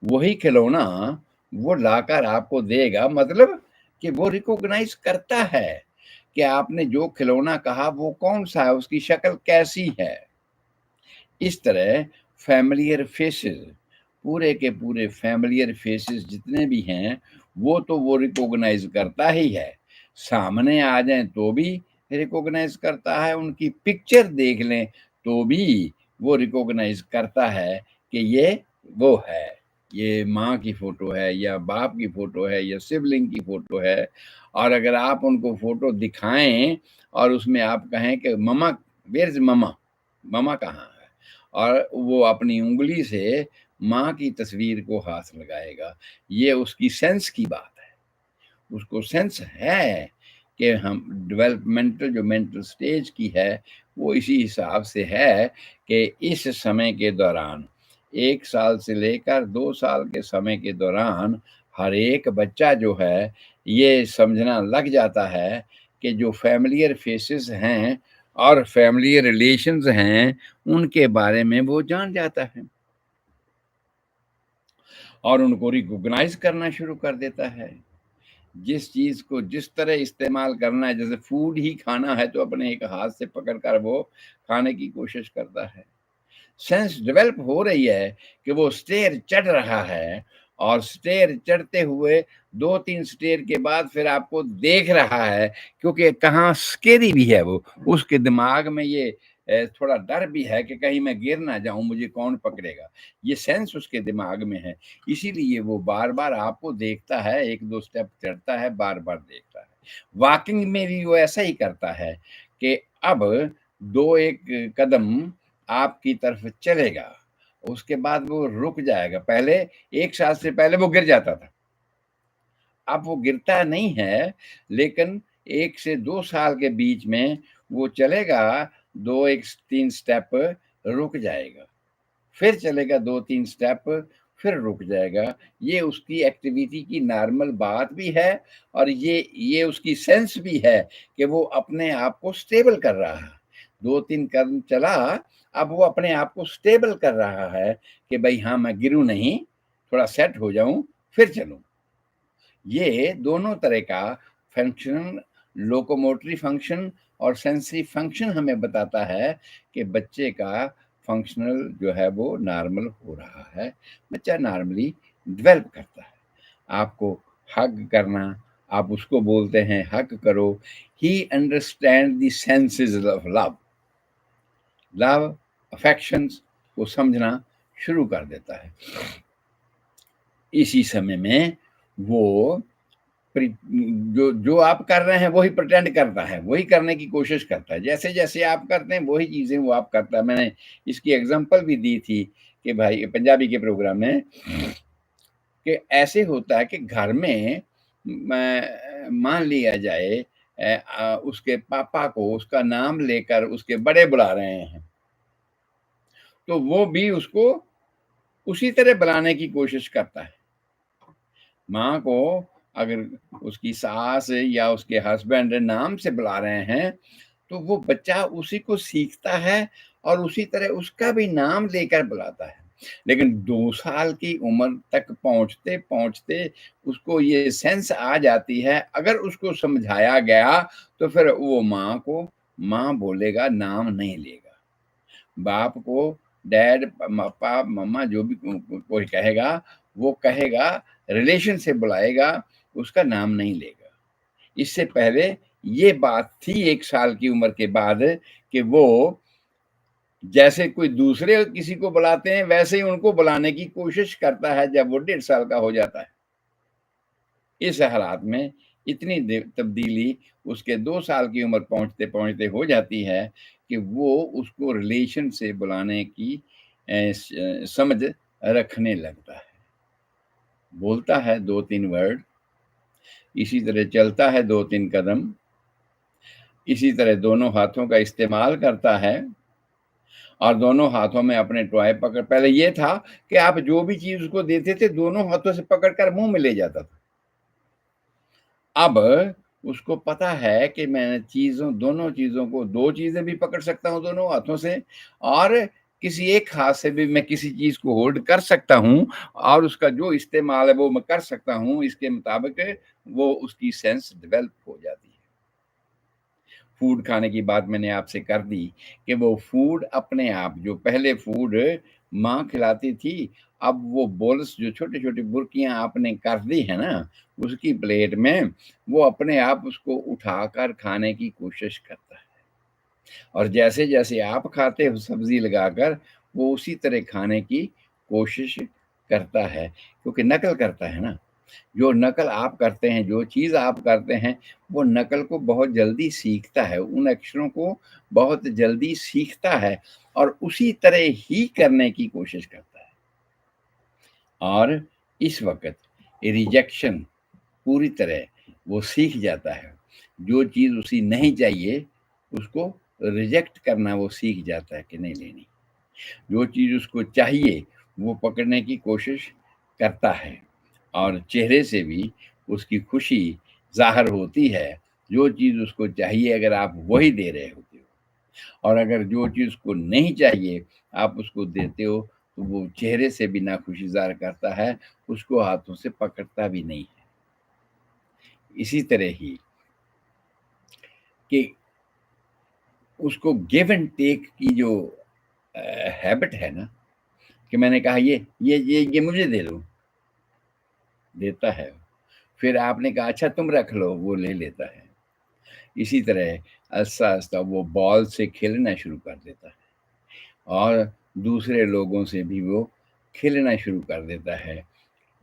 وہی کھلونا وہ لا کر آپ کو دے گا، مطلب کہ وہ ریکوگنائز کرتا ہے کہ آپ نے جو کھلونا کہا وہ کون سا ہے، اس کی شکل کیسی ہے۔ اس طرح فیملیئر فیسز، پورے کے پورے فیملیئر فیسز جتنے بھی ہیں وہ ریکوگنائز کرتا ہی ہے، سامنے آ جائیں تو بھی ریکوگنائز کرتا ہے، ان کی پکچر دیکھ لیں تو بھی وہ ریکوگنائز کرتا ہے کہ یہ وہ ہے، یہ ماں کی فوٹو ہے یا باپ کی فوٹو ہے یا سبلنگ کی فوٹو ہے۔ اور اگر آپ ان کو فوٹو دکھائیں اور اس میں آپ کہیں کہ مما ویئر از مما، مما کہاں ہے، اور وہ اپنی انگلی سے ماں کی تصویر کو ہاتھ لگائے گا، یہ اس کی سینس کی بات ہے، اس کو سینس ہے کہ ہم ڈیولپمنٹل جو مینٹل سٹیج کی ہے وہ اسی حساب سے ہے کہ اس سمے کے دوران 1 سال سے لے کر 2 سال کے سمے کے دوران ہر ایک بچہ جو ہے یہ سمجھنا لگ جاتا ہے کہ جو فیملیئر فیسز ہیں اور فیملی ریلیشنز ہیں ان کے بارے میں وہ جان جاتا ہے اور ان کو ریکوگنائز کرنا شروع کر دیتا ہے۔ جس چیز کو جس طرح استعمال کرنا ہے، جیسے فوڈ ہی کھانا ہے تو اپنے ایک ہاتھ سے پکڑ کر وہ کھانے کی کوشش کرتا ہے۔ سینس ڈیولپ ہو رہی ہے کہ وہ سٹیر چڑھ رہا ہے، اور سٹیر چڑھتے ہوئے 2-3 سٹیر کے بعد پھر آپ کو دیکھ رہا ہے، کیونکہ کہاں سکیری بھی ہے، وہ اس کے دماغ میں یہ تھوڑا ڈر بھی ہے کہ کہیں میں گر نہ جاؤں، مجھے کون پکڑے گا، یہ سینس اس کے دماغ میں ہے، اسی لیے وہ بار بار آپ کو دیکھتا ہے، 1-2 سٹیپ چڑھتا ہے، بار بار دیکھتا ہے۔ واکنگ میں بھی وہ ایسا ہی کرتا ہے کہ اب 2-1 قدم آپ کی طرف چلے گا، اس کے بعد وہ رک جائے گا، پہلے 1 سال سے پہلے وہ گر جاتا تھا، اب وہ گرتا نہیں ہے، لیکن 1 سے 2 سال کے بیچ میں وہ چلے گا، 2-3 سٹیپ رک جائے گا، پھر چلے گا 2-3 سٹیپ، پھر رک جائے گا۔ یہ اس کی ایکٹیویٹی کی نارمل بات بھی ہے، اور یہ اس کی سینس بھی ہے کہ وہ اپنے آپ کو سٹیبل کر رہا ہے۔ 2-3 قدم چلا، اب وہ اپنے آپ کو سٹیبل کر رہا ہے کہ بھائی ہاں میں گروں نہیں، تھوڑا سیٹ ہو جاؤں پھر چلوں۔ یہ دونوں طرح کا فنکشن، لوکوموٹری فنکشن اور سینسری فنکشن ہمیں بتاتا ہے کہ بچے کا فنکشنل جو ہے وہ نارمل ہو رہا ہے، بچہ نارملی ڈیولپ کرتا ہے۔ آپ کو ہگ کرنا، آپ اس کو بولتے ہیں ہگ کرو، ہی understand the senses of love, love affections کو سمجھنا شروع کر دیتا ہے۔ اسی سمے میں وہ جو آپ کر رہے ہیں وہی پریٹینڈ کرتا ہے، وہی کرنے کی کوشش کرتا ہے، جیسے جیسے آپ کرتے ہیں وہی چیزیں وہ آپ کرتا ہے۔ میں نے اس کی ایگزامپل بھی دی تھی کہ بھائی پنجابی کے پروگرام میں کہ ایسے ہوتا ہے کہ گھر میں مان لیا جائے اس کے پاپا کو اس کا نام لے کر اس کے بڑے بلا رہے ہیں، تو وہ بھی اس کو اسی طرح بلانے کی کوشش کرتا ہے۔ ماں کو اگر اس کی ساس یا اس کے ہسبینڈ نام سے بلا رہے ہیں تو وہ بچہ اسی کو سیکھتا ہے اور اسی طرح اس کا بھی نام لے کر بلاتا ہے۔ لیکن 2 سال کی عمر تک پہنچتے پہنچتے اس کو یہ سینس آ جاتی ہے، اگر اس کو سمجھایا گیا تو پھر وہ ماں کو ماں بولے گا، نام نہیں لے گا۔ باپ کو ڈیڈ، پاپا، مما جو بھی کوئی کہے گا وہ کہے گا، ریلیشن سے بلائے گا، اس کا نام نہیں لے گا۔ اس سے پہلے یہ بات تھی 1 سال کی عمر کے بعد کہ وہ جیسے کوئی دوسرے کسی کو بلاتے ہیں ویسے ہی ان کو بلانے کی کوشش کرتا ہے جب وہ 1.5 سال کا ہو جاتا ہے۔ اس حالات میں اتنی تبدیلی اس کے 2 سال کی عمر پہنچتے پہنچتے ہو جاتی ہے کہ وہ اس کو ریلیشن سے بلانے کی سمجھ رکھنے لگتا ہے، بولتا ہے 2-3 ورڈ، اسی طرح چلتا ہے 2-3 قدم، اسی طرح دونوں ہاتھوں کا استعمال کرتا ہے اور دونوں ہاتھوں میں اپنے ٹوائے پکڑ، پہلے یہ تھا کہ آپ جو بھی چیز اس کو دیتے تھے دونوں ہاتھوں سے پکڑ کر منہ میں لے جاتا تھا۔ اب اس کو پتا ہے کہ میں دونوں چیزوں کو، 2 چیزیں بھی پکڑ سکتا ہوں دونوں ہاتھوں سے، اور کسی ایک ہاتھ سے بھی میں کسی چیز کو ہولڈ کر سکتا ہوں، اور اس کا جو استعمال ہے وہ میں کر سکتا ہوں۔ اس کے مطابق وہ اس کی سینس ڈیولپ ہو جاتی ہے۔ فوڈ کھانے کی بات میں نے آپ سے کر دی کہ وہ فوڈ اپنے آپ، جو پہلے فوڈ ماں کھلاتی تھی، اب وہ بولس جو چھوٹی چھوٹی برکیاں آپ نے کر دی ہے نا اس کی پلیٹ میں، وہ اپنے آپ اس کو اٹھا کر کھانے کی کوشش کرتا ہے، اور جیسے جیسے آپ کھاتے ہو سبزی لگا کر وہ اسی طرح کھانے کی کوشش کرتا ہے، کیونکہ نقل کرتا ہے نا۔ جو نقل آپ کرتے ہیں، جو چیز آپ کرتے ہیں، وہ نقل کو بہت جلدی سیکھتا ہے، ان اکشروں کو بہت جلدی سیکھتا ہے اور اسی طرح ہی کرنے کی کوشش کرتا ہے۔ اور اس وقت ریجیکشن پوری طرح وہ سیکھ جاتا ہے، جو چیز اسی نہیں چاہیے اس کو ریجیکٹ کرنا وہ سیکھ جاتا ہے کہ نہیں لینی، جو چیز اس کو چاہیے وہ پکڑنے کی کوشش کرتا ہے، اور چہرے سے بھی اس کی خوشی ظاہر ہوتی ہے۔ جو چیز اس کو چاہیے اگر آپ وہی دے رہے ہوتے ہو، اور اگر جو چیز کو نہیں چاہیے آپ اس کو دیتے ہو تو وہ چہرے سے بھی ناخوشی ظاہر کرتا ہے، اس کو ہاتھوں سے پکڑتا بھی نہیں ہے۔ اسی طرح ہی کہ اس کو گیو اینڈ ٹیک کی جو ہیبٹ ہے نا، کہ میں نے کہا یہ مجھے دے دو، دیتا ہے، پھر آپ نے کہا اچھا تم رکھ لو، وہ لے لیتا ہے۔ اسی طرح آہستہ آہستہ وہ بال سے کھیلنا شروع کر دیتا ہے، اور دوسرے لوگوں سے بھی وہ کھیلنا شروع کر دیتا ہے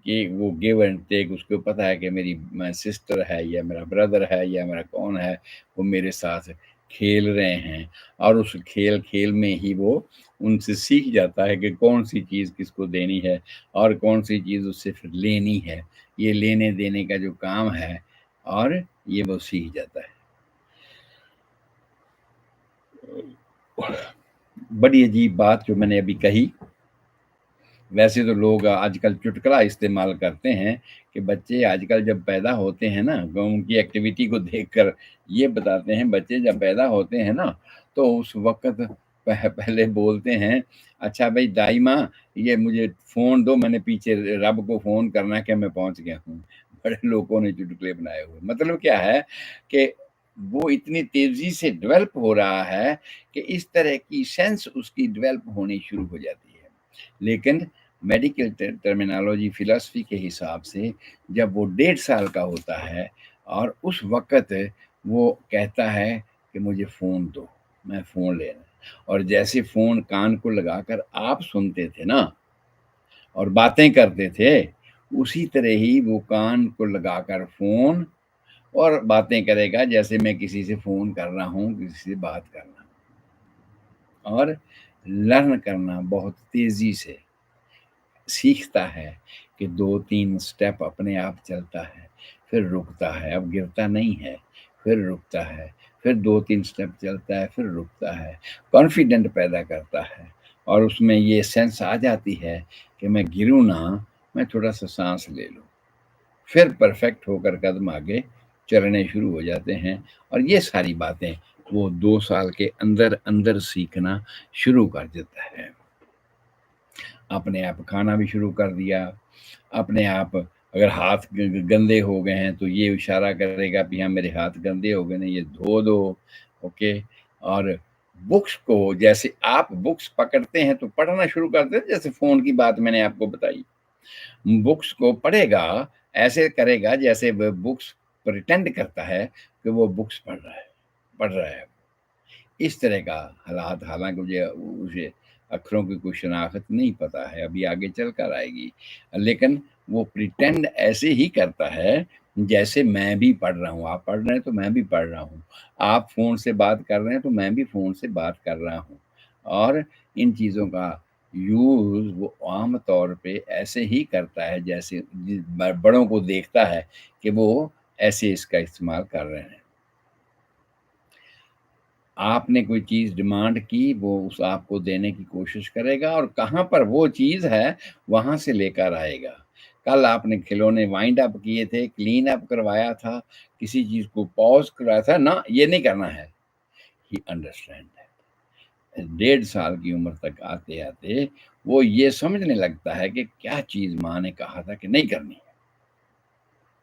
کہ وہ گیو اینڈ ٹیک، اس کو پتا ہے کہ میری سسٹر ہے یا میرا بردر ہے یا میرا کون ہے، وہ میرے ساتھ کھیل رہے ہیں، اور اس کھیل میں ہی وہ ان سے سیکھ جاتا ہے کہ کون سی چیز کس کو دینی ہے اور کون سی چیز اس سے پھر لینی ہے۔ یہ لینے دینے کا جو کام ہے، اور یہ وہ سیکھ جاتا ہے۔ بڑی عجیب بات جو میں نے ابھی کہی، ویسے تو لوگ آج کل چٹکلا استعمال کرتے ہیں کہ بچے آج کل جب پیدا ہوتے ہیں نا، ان کی ایکٹیویٹی کو دیکھ کر یہ بتاتے ہیں، بچے جب پیدا ہوتے ہیں نا تو اس وقت پہلے بولتے ہیں اچھا بھائی دائی ماں یہ مجھے فون دو، میں نے پیچھے رب کو فون کرنا کہ میں پہنچ گیا ہوں۔ بڑے لوگوں نے چٹکلے بنائے ہوئے، مطلب کیا ہے کہ وہ اتنی تیزی سے ڈیولپ ہو رہا ہے کہ اس طرح کی سینس اس کی ڈیولپ ہونی شروع ہو جاتی ہے۔ لیکن میڈیکل ٹرمینالوجی فلسفی کے حساب سے جب وہ 1.5 سال کا ہوتا ہے اور اس وقت وہ کہتا ہے کہ مجھے فون دو، میں فون لینا، اور جیسے فون کان کو لگا کر آپ سنتے تھے نا اور باتیں کرتے تھے، اسی طرح ہی وہ کان کو لگا کر فون اور باتیں کرے گا، جیسے میں کسی سے فون کر رہا ہوں، کسی سے بات کر رہا ہوں، اور لرن کرنا بہت تیزی سے۔ سیکھتا ہے کہ 2-3 سٹیپ اپنے آپ چلتا ہے، پھر رکتا ہے، اب گرتا نہیں ہے، پھر رکتا ہے، پھر 2-3 سٹیپ چلتا ہے، پھر رکتا ہے، کانفیڈنٹ پیدا کرتا ہے، اور اس میں یہ سینس آ جاتی ہے کہ میں گروں نہ، میں تھوڑا سا سانس لے لوں، پھر پرفیکٹ ہو کر قدم آگے چلنے شروع ہو جاتے ہیں۔ اور یہ ساری باتیں وہ 2 سال کے اندر اندر سیکھنا شروع کر دیتا ہے۔ اپنے آپ کھانا بھی شروع کر دیا، اپنے آپ اگر ہاتھ گندے ہو گئے ہیں تو یہ اشارہ کرے گا کہ ہاں میرے ہاتھ گندے ہو گئے ہیں، یہ دھو دو، اوکے۔ اور بکس کو جیسے آپ بکس پکڑتے ہیں تو پڑھنا شروع کرتے ہیں، جیسے فون کی بات میں نے آپ کو بتائی، بکس کو پڑھے گا، ایسے کرے گا جیسے وہ بکس پریٹینڈ کرتا ہے کہ وہ بکس پڑھ رہا ہے اس طرح کا حالات، حالانکہ اسے اکھروں کی کوئی شناخت نہیں پتا ہے، ابھی آگے چل کر آئے گی، لیکن وہ پریٹینڈ ایسے ہی کرتا ہے جیسے میں بھی پڑھ رہا ہوں، آپ پڑھ رہے ہیں تو میں بھی پڑھ رہا ہوں، آپ فون سے بات کر رہے ہیں تو میں بھی فون سے بات کر رہا ہوں، اور ان چیزوں کا یوز وہ عام طور پہ ایسے ہی کرتا ہے جیسے بڑوں کو دیکھتا ہے کہ وہ ایسے اس کا استعمال کر رہے ہیں۔ آپ نے کوئی چیز ڈیمانڈ کی، وہ اس آپ کو دینے کی کوشش کرے گا، اور کہاں پر وہ چیز ہے وہاں سے لے کر آئے گا۔ کل آپ نے کھلونے وائنڈ اپ کیے تھے، کلین اپ کروایا تھا، کسی چیز کو پاز کروایا تھا، نہ یہ نہیں کرنا ہے۔ ہی انڈرسٹینڈ ہے 1.5 سال کی عمر تک آتے آتے وہ یہ سمجھنے لگتا ہے کہ کیا چیز ماں نے کہا تھا کہ نہیں کرنی ہے۔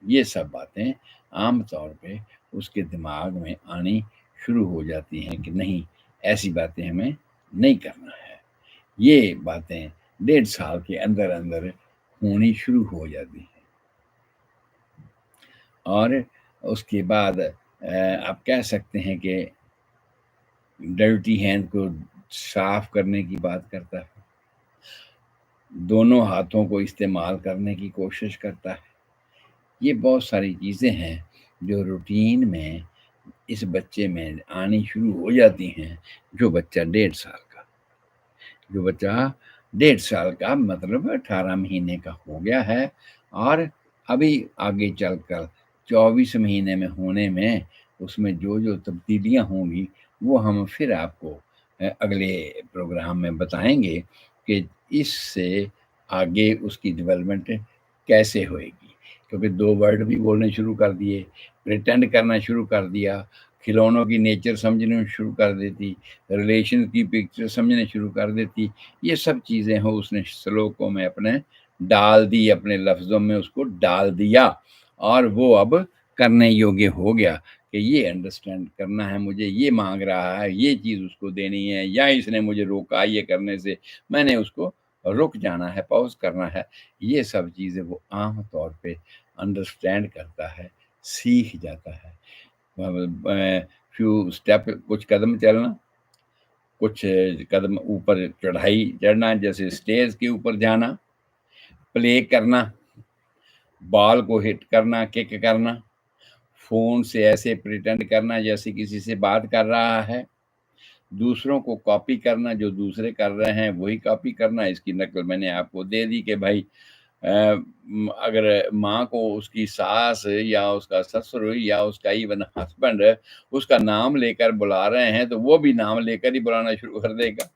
یہ سب باتیں عام طور پہ اس کے دماغ میں آنی شروع ہو جاتی ہیں کہ نہیں، ایسی باتیں ہمیں نہیں کرنا ہے۔ یہ باتیں 1.5 سال کے اندر اندر ہونی شروع ہو جاتی ہیں۔ اور اس کے بعد آپ کہہ سکتے ہیں کہ ڈرٹی ہینڈ کو صاف کرنے کی بات کرتا ہے، دونوں ہاتھوں کو استعمال کرنے کی کوشش کرتا ہے۔ یہ بہت ساری چیزیں ہیں جو روٹین میں اس بچے میں آنی شروع ہو جاتی ہیں۔ جو بچہ 1.5 سال کا مطلب 18 مہینے کا ہو گیا ہے، اور ابھی آگے چل کر 24 مہینے میں ہونے میں اس میں جو جو تبدیلیاں ہوں گی وہ ہم پھر آپ کو اگلے پروگرام میں بتائیں گے کہ اس سے آگے اس کی ڈیولپمنٹ کیسے ہوئے گی، کیونکہ 2 ورڈ بھی بولنے شروع کر دیے، پریٹینڈ کرنا شروع کر دیا، کھلونوں کی نیچر سمجھنے شروع کر دیتی، ریلیشن کی پکچر سمجھنے شروع کر دیتی۔ یہ سب چیزیں ہو اس نے سلوکوں میں اپنے ڈال دی، اپنے لفظوں میں اس کو ڈال دیا، اور وہ اب کرنے یوگیہ ہو گیا کہ یہ انڈرسٹینڈ کرنا ہے، مجھے یہ مانگ رہا ہے، یہ چیز اس کو دینی ہے، یا اس نے مجھے روکا یہ کرنے سے، میں نے اس کو رک جانا ہے، پاؤز کرنا ہے۔ یہ سب چیزیں وہ عام طور پہ انڈرسٹینڈ کرتا ہے، سیکھ جاتا ہے۔ فیو اسٹیپ، کچھ قدم چلنا، کچھ قدم اوپر چڑھائی چڑھنا، جیسے اسٹیز کے اوپر جانا، پلے کرنا، بال کو ہٹ کرنا، کک کرنا، فون سے ایسے پریٹینڈ کرنا جیسے کسی سے بات کر رہا ہے، دوسروں کو کاپی کرنا، جو دوسرے کر رہے ہیں وہی کاپی کرنا۔ اس کی نقل میں نے آپ کو دے دی کہ بھائی اگر ماں کو اس کی ساس یا اس کا سسر یا اس کا ایون ہسبینڈ اس کا نام لے کر بلا رہے ہیں تو وہ بھی نام لے کر ہی بلانا شروع کر دے گا۔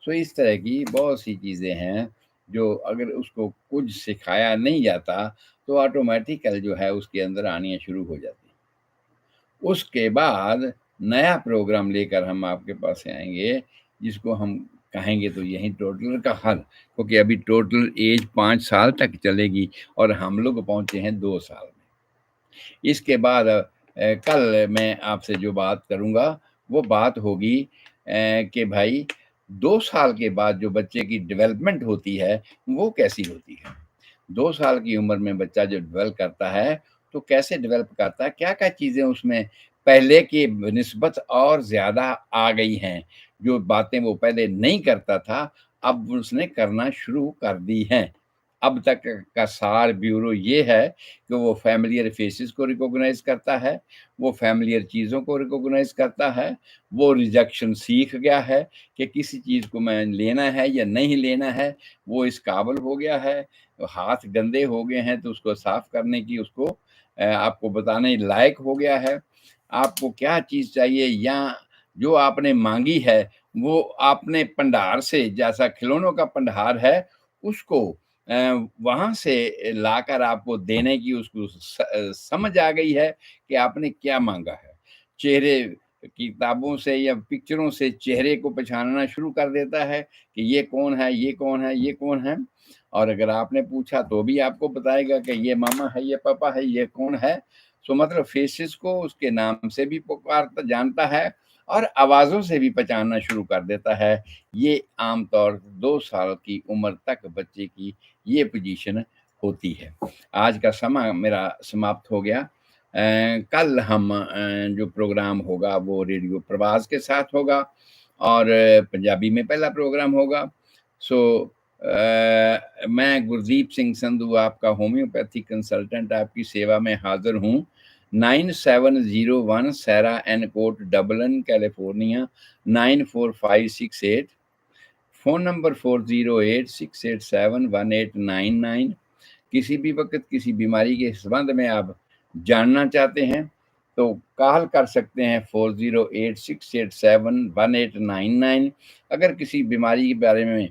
سو اس طرح کی بہت سی چیزیں ہیں جو اگر اس کو کچھ سکھایا نہیں جاتا تو آٹومیٹیکل جو ہے اس کے اندر آنی شروع ہو جاتی۔ اس کے بعد نیا پروگرام لے کر ہم آپ کے پاس آئیں گے، جس کو ہم کہیں گے تو یہی ٹوٹل کا حل، کیونکہ ابھی ٹوٹل ایج 5 سال تک چلے گی اور ہم لوگ پہنچے ہیں 2 سال میں۔ اس کے بعد کل میں آپ سے جو بات کروں گا وہ بات ہوگی کہ بھائی 2 سال کے بعد جو بچے کی ڈیولپمنٹ ہوتی ہے وہ کیسی ہوتی ہے۔ 2 سال کی عمر میں بچہ جو ڈیولپ کرتا ہے تو کیسے ڈیولپ کرتا ہے، کیا کیا چیزیں اس میں پہلے کی نسبت اور زیادہ آ گئی ہیں، جو باتیں وہ پہلے نہیں کرتا تھا اب اس نے کرنا شروع کر دی ہیں۔ اب تک کا سار بیورو یہ ہے کہ وہ فیملیئر فیسز کو ریکوگنائز کرتا ہے، وہ فیملیئر چیزوں کو ریکوگنائز کرتا ہے، وہ ریجیکشن سیکھ گیا ہے کہ کسی چیز کو میں لینا ہے یا نہیں لینا ہے، وہ اس قابل ہو گیا ہے، ہاتھ گندے ہو گئے ہیں تو اس کو صاف کرنے کی، اس کو آپ کو بتانے لائق ہو گیا ہے۔ آپ کو کیا چیز چاہیے یا جو آپ نے مانگی ہے وہ آپ نے پنڈار سے، جیسا کھلونوں کا پنڈار ہے، اس کو وہاں سے لا کر آپ کو دینے کی اس کو سمجھ آ گئی ہے کہ آپ نے کیا مانگا ہے۔ چہرے کتابوں سے یا پکچروں سے چہرے کو پہچاننا شروع کر دیتا ہے کہ یہ کون ہے، یہ کون ہے، یہ کون ہے، اور اگر آپ نے پوچھا تو بھی آپ کو بتائے گا کہ یہ ماما ہے، یہ پاپا ہے، یہ کون ہے۔ سو مطلب فیسز کو اس کے نام سے بھی پکارتا جانتا ہے اور آوازوں سے بھی پہچاننا شروع کر دیتا ہے۔ یہ عام طور 2 سال کی عمر تک بچے کی یہ پوزیشن ہوتی ہے۔ آج کا سماں میرا سماپت ہو گیا۔ کل ہم جو پروگرام ہوگا وہ ریڈیو پرواز کے ساتھ ہوگا اور پنجابی میں پہلا پروگرام ہوگا۔ سو میں گردیپ سنگھ سندھو، آپ کا ہومیوپیتھی کنسلٹنٹ، آپ کی سیوا میں حاضر ہوں۔ 9701 سیرا این کوٹ، ڈبلن، کیلیفورنیا 94568، فون نمبر 4086871899۔ کسی بھی وقت کسی بیماری کے سبندھ میں آپ جاننا چاہتے ہیں تو کال کر سکتے ہیں 4086871899۔ اگر کسی بیماری کے بارے میں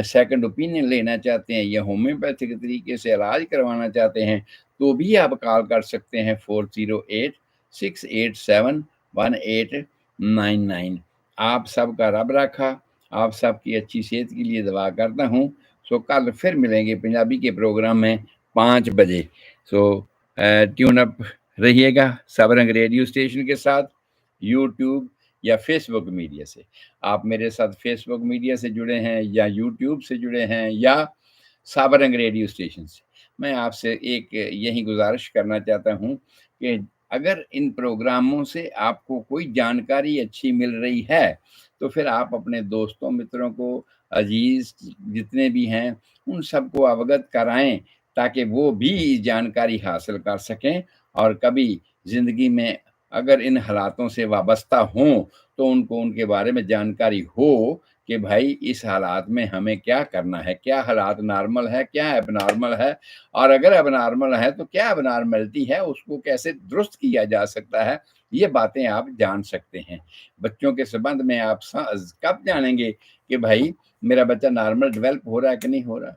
سیکنڈ اوپینین لینا چاہتے ہیں یا ہومیوپیتھک طریقے سے علاج کروانا چاہتے ہیں تو بھی آپ کال کر سکتے ہیں 4086871899۔ آپ سب کا رب رکھا، آپ سب کی اچھی صحت کے لیے دعا کرتا ہوں۔ سو کل پھر ملیں گے پنجابی کے پروگرام میں 5 بجے۔ سو ٹیون اپ رہیے گا سبرنگ ریڈیو اسٹیشن کے ساتھ، یوٹیوب یا فیس بک میڈیا سے۔ آپ میرے ساتھ فیس بک میڈیا سے جڑے ہیں یا یوٹیوب سے جڑے ہیں یا سابرنگ ریڈیو اسٹیشن سے، میں آپ سے ایک یہی گزارش کرنا چاہتا ہوں کہ اگر ان پروگراموں سے آپ کو کوئی جانکاری اچھی مل رہی ہے تو پھر آپ اپنے دوستوں متروں کو، عزیز جتنے بھی ہیں، ان سب کو اوگت کرائیں تاکہ وہ بھی جانکاری حاصل کر سکیں، اور کبھی زندگی میں اگر ان حالاتوں سے وابستہ ہوں تو ان کو ان کے بارے میں جانکاری ہو کہ بھائی اس حالات میں ہمیں کیا کرنا ہے، کیا حالات نارمل ہے، کیا اب نارمل ہے، اور اگر اب نارمل ہے تو کیا اب نارملٹی ہے، اس کو کیسے درست کیا جا سکتا ہے۔ یہ باتیں آپ جان سکتے ہیں۔ بچوں کے سبندھ میں آپ کب جانیں گے کہ بھائی میرا بچہ نارمل ڈیولپ ہو رہا ہے کہ نہیں ہو رہا؟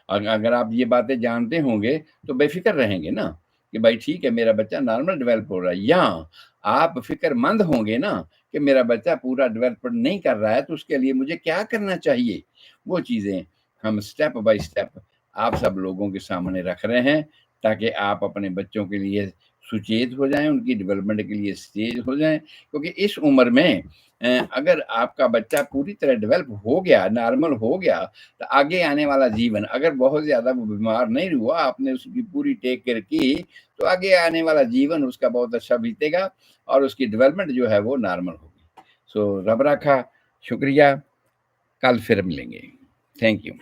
اور اگر آپ یہ باتیں جانتے ہوں گے تو بے فکر رہیں گے نا کہ بھائی ٹھیک ہے میرا بچہ نارمل ڈیولپ ہو رہا ہے، یا آپ فکر مند ہوں گے نا کہ میرا بچہ پورا ڈیولپ نہیں کر رہا ہے تو اس کے لیے مجھے کیا کرنا چاہیے۔ وہ چیزیں ہم سٹیپ بائی سٹیپ آپ سب لوگوں کے سامنے رکھ رہے ہیں تاکہ آپ اپنے بچوں کے لیے سچیت ہو جائیں، ان کی ڈیولپمنٹ کے لیے سٹیج ہو جائیں، کیونکہ اس عمر میں اگر آپ کا بچہ پوری طرح ڈیولپ ہو گیا، نارمل ہو گیا، تو آگے آنے والا جیون اگر بہت زیادہ وہ بیمار نہیں ہوا، آپ نے اس کی پوری ٹیک کیئر کی، تو آگے آنے والا جیون اس کا بہت اچھا بیتے گا اور اس کی ڈیولپمنٹ جو ہے وہ نارمل ہوگی۔ سو رب رکھا، شکریہ، کل پھر ملیں گے، تھینک یو۔